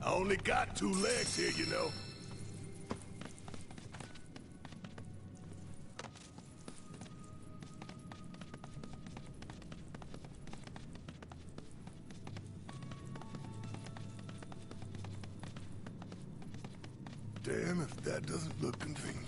I only got 2 legs here, you know. Damn if that doesn't look convenient.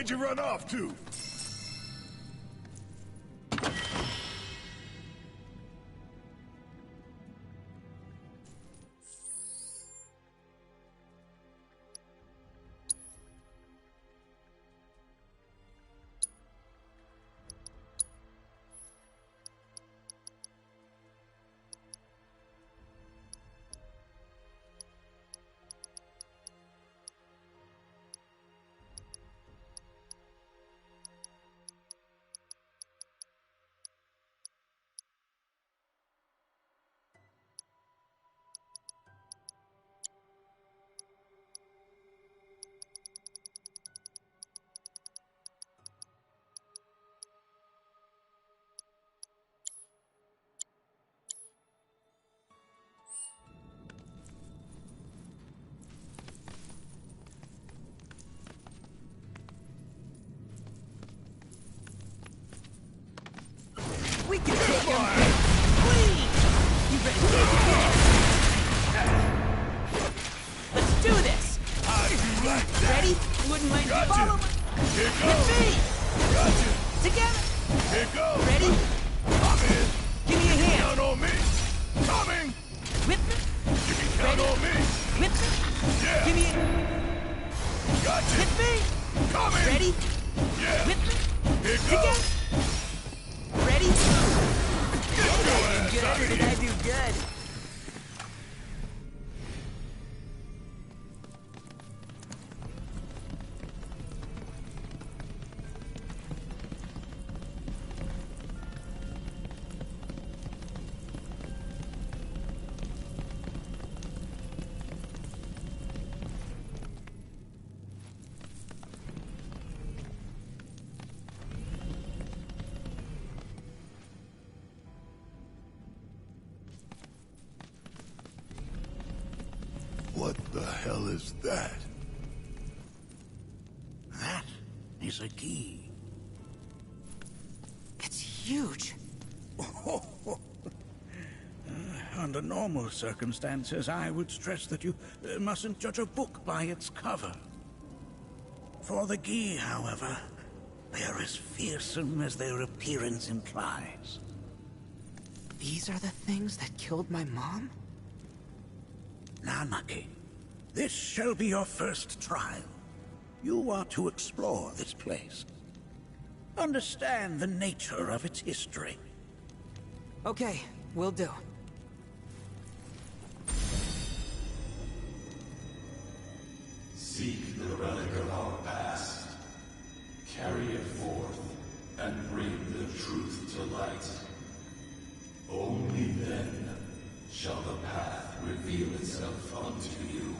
Where'd you run off to? We can take him! Please! You better get Let's do this! Ready? Wouldn't mind you follow me? Here Hit goes! me! Gotcha! Together! Here goes! Ready? I'm in! Give me a hand! Count on me! Coming! Whip me! You can count on me! Whip me! Yeah! Give me a... Gotcha! Hit me! Coming! Ready? Yeah! Whip me! Here Together! goes! Ready? Get your Did I ass do out good or of did here! I do good? What the hell is that? That is a key. It's huge. Under normal circumstances, I would stress that you mustn't judge a book by its cover. For the Gi, however, they are as fearsome as their appearance implies. These are the things that killed my mom? Nanaki, this shall be your first trial. You are to explore this place. Understand the nature of its history. Okay, will do. Seek the relic of our past. Carry it forth and bring the truth to light. Only then shall the path reveal itself unto you.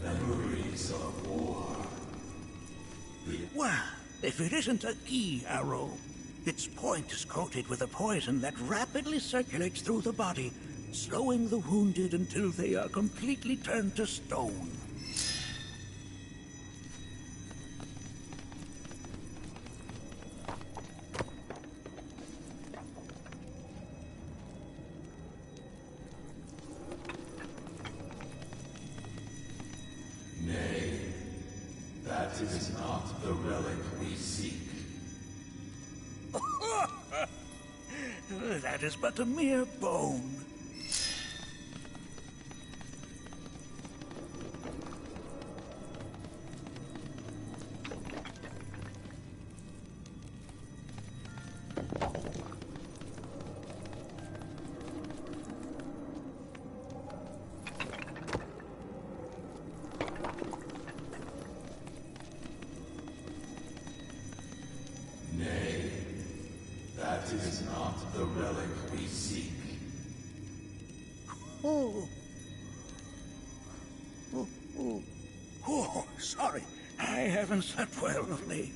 Memories of war. Well, if it isn't a Gi arrow, its point is coated with a poison that rapidly circulates through the body, slowing the wounded until they are completely turned to stone. Nay, that is not the relic we seek. That is but a mere bone. Nay, that is not the relic we seek. Oh, sorry. I haven't slept well of late.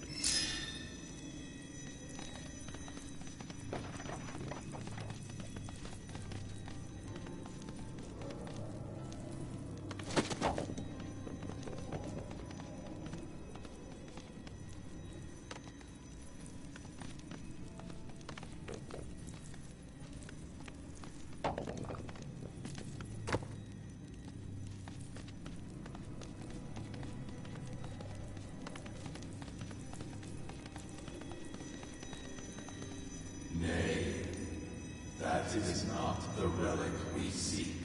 relic we seek?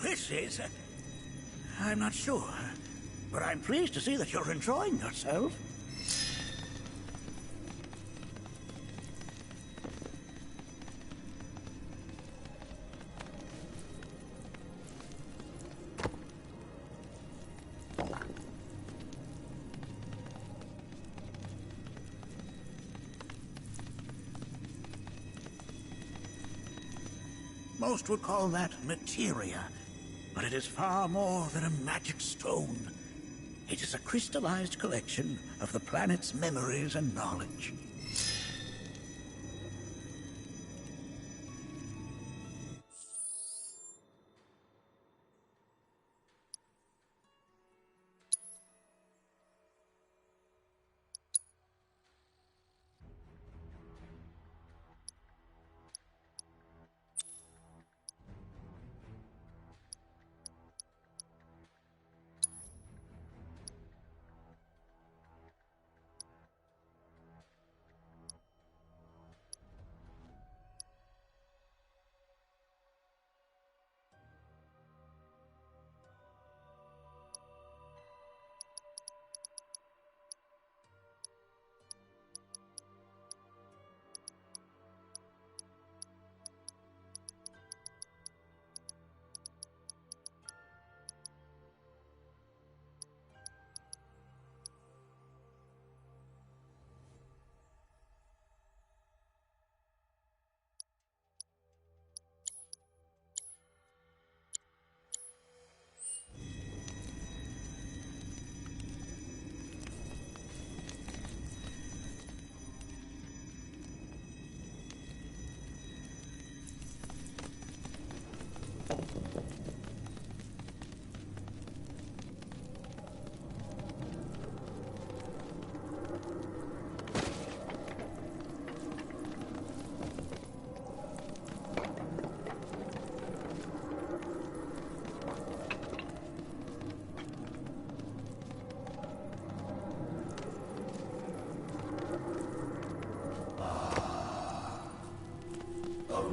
This is... I'm not sure, but I'm pleased to see that you're enjoying yourself. Most would call that materia, but it is far more than a magic stone. It is a crystallized collection of the planet's memories and knowledge.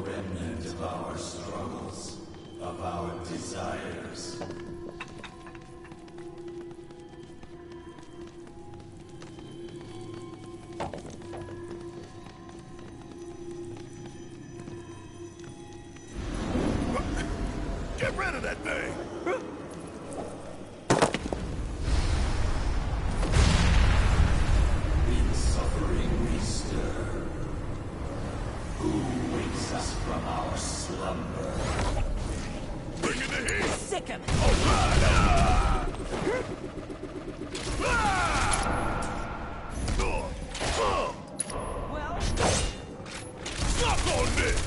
Remnant of our struggles, of our desires. Get rid of that thing! In suffering we stir. Who wakes us from our slumber? Bring in the heat! Sick him! All right! Well, Suck on this!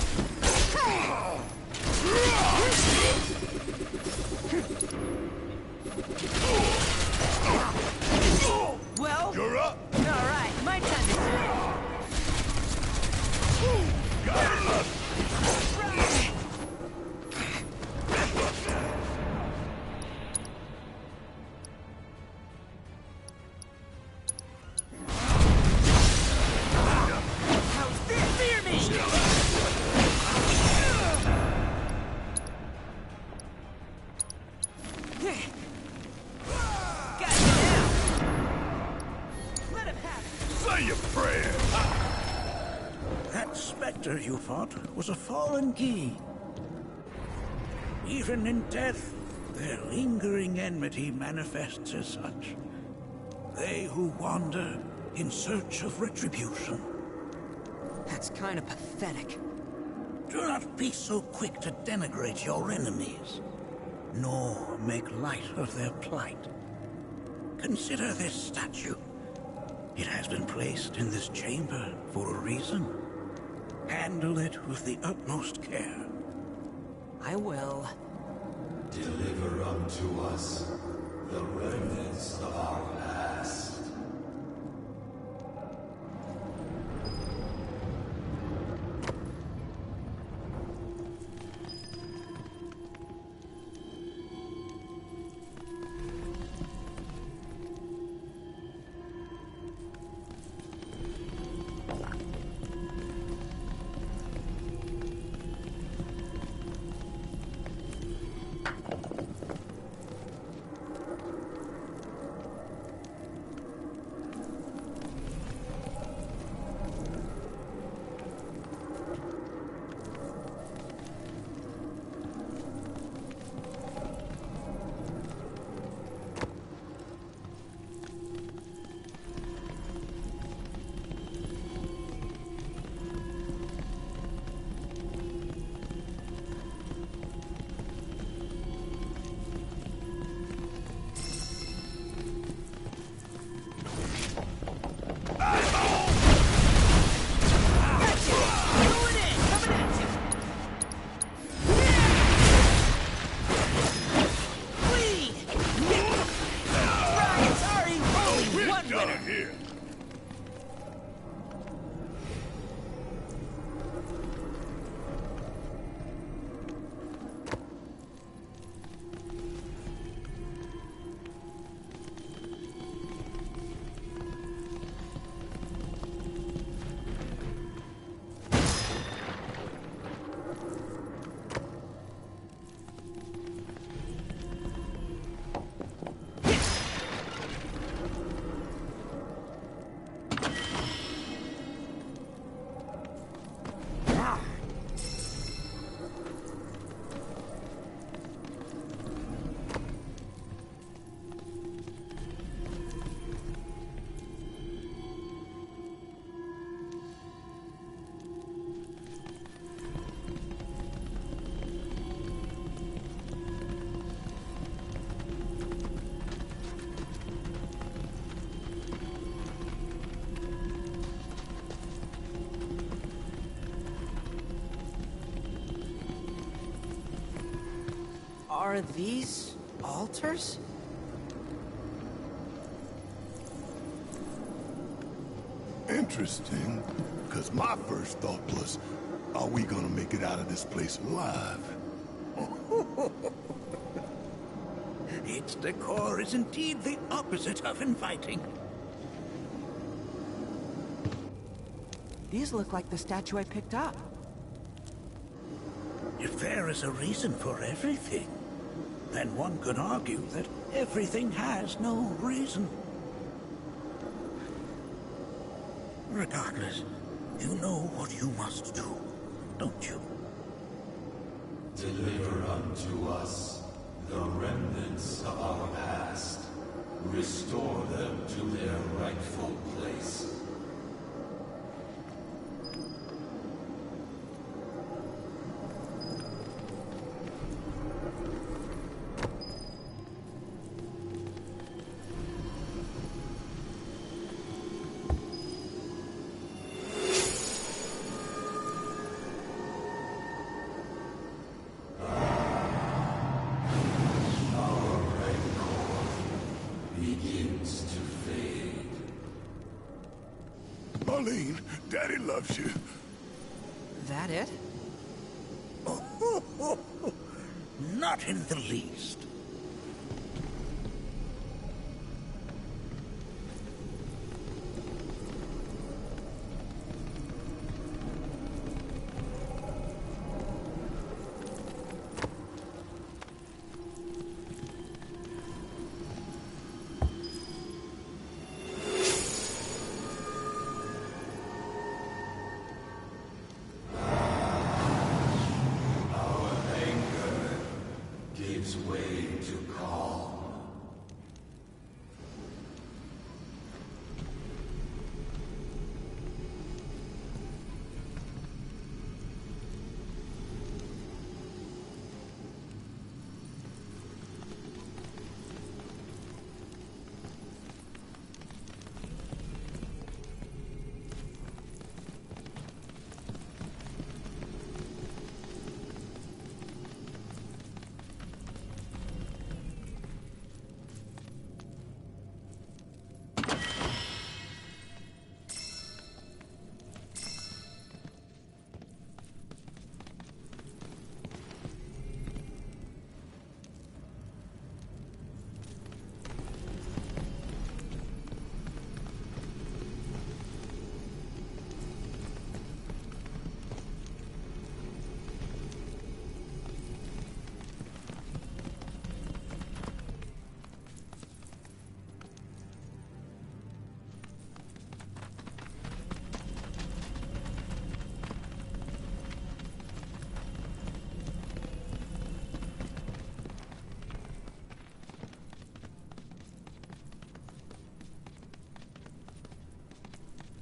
well, You're up! all right, my time to shine. You fought was a fallen key. Even in death, their lingering enmity manifests as such. They who wander in search of retribution. That's kind of pathetic. Do not be so quick to denigrate your enemies, nor make light of their plight. Consider this statue. It has been placed in this chamber for a reason. Handle it with the utmost care. I will. Deliver unto us the remnants of our past. Are these altars? Interesting, because my first thought was, are we gonna make it out of this place alive? Its decor is indeed the opposite of inviting. These look like the statue I picked up. If there is a reason for everything, then one could argue that everything has no reason. Regardless, you know what you must do, don't you? Deliver unto us the remnants of our past. Restore them to their rightful place. Marlene, Daddy loves you. That it? Not in the least.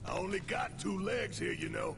I only got 2 legs here, you know.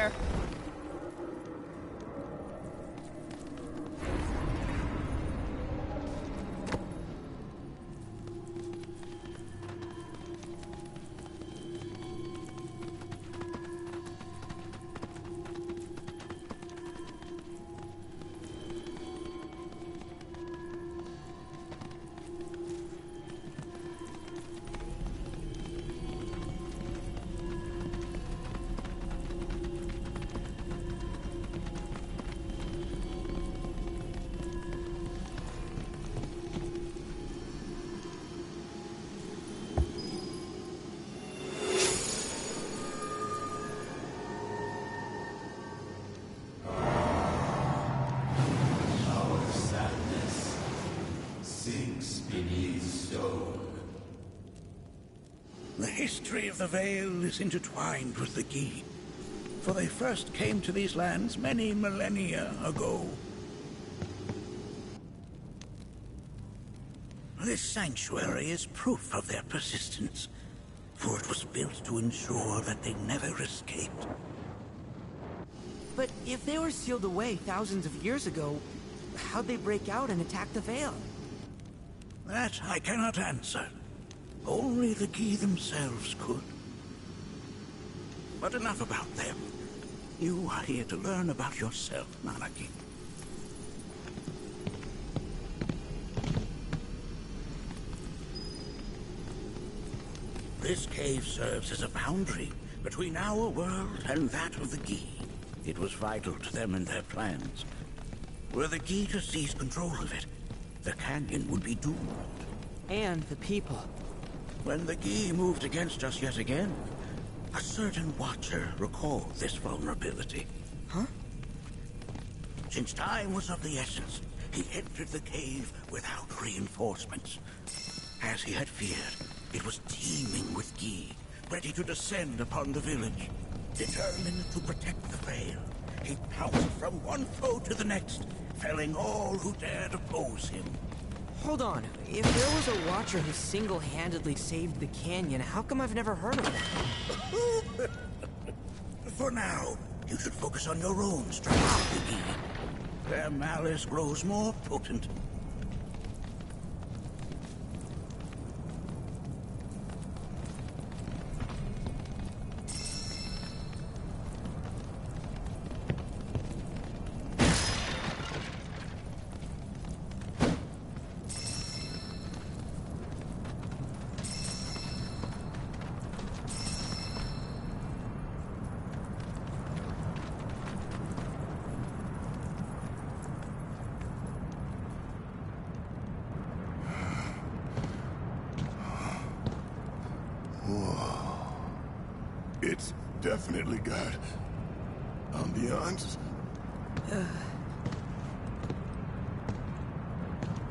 there. The history of the Vale is intertwined with the Gi, for they first came to these lands many millennia ago. This sanctuary is proof of their persistence, for it was built to ensure that they never escaped. But if they were sealed away thousands of years ago, how'd they break out and attack the Vale? That I cannot answer. Only the Gi themselves could. But enough about them. You are here to learn about yourself, Nanaki. This cave serves as a boundary between our world and that of the Gi. It was vital to them and their plans. Were the Gi to seize control of it, the canyon would be doomed. And the people. When the Gi moved against us yet again, a certain watcher recalled this vulnerability. Huh? Since time was of the essence, he entered the cave without reinforcements. As he had feared, it was teeming with Gi, ready to descend upon the village. Determined to protect the Vale, he pounced from one foe to the next, felling all who dared oppose him. Hold on. If there was a watcher who single-handedly saved the canyon, how come I've never heard of him? For now, you should focus on your own strength, the Gi. Their malice grows more potent. It's definitely got ambiance. Do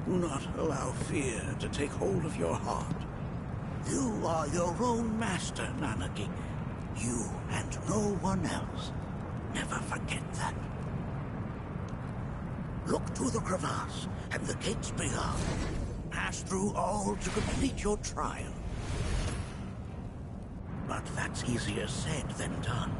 not allow fear to take hold of your heart. You are your own master, Nanaki. You and no one else. Never forget that. Look to the crevasse and the gates beyond. Pass through all to complete your trial. But that's easier said than done.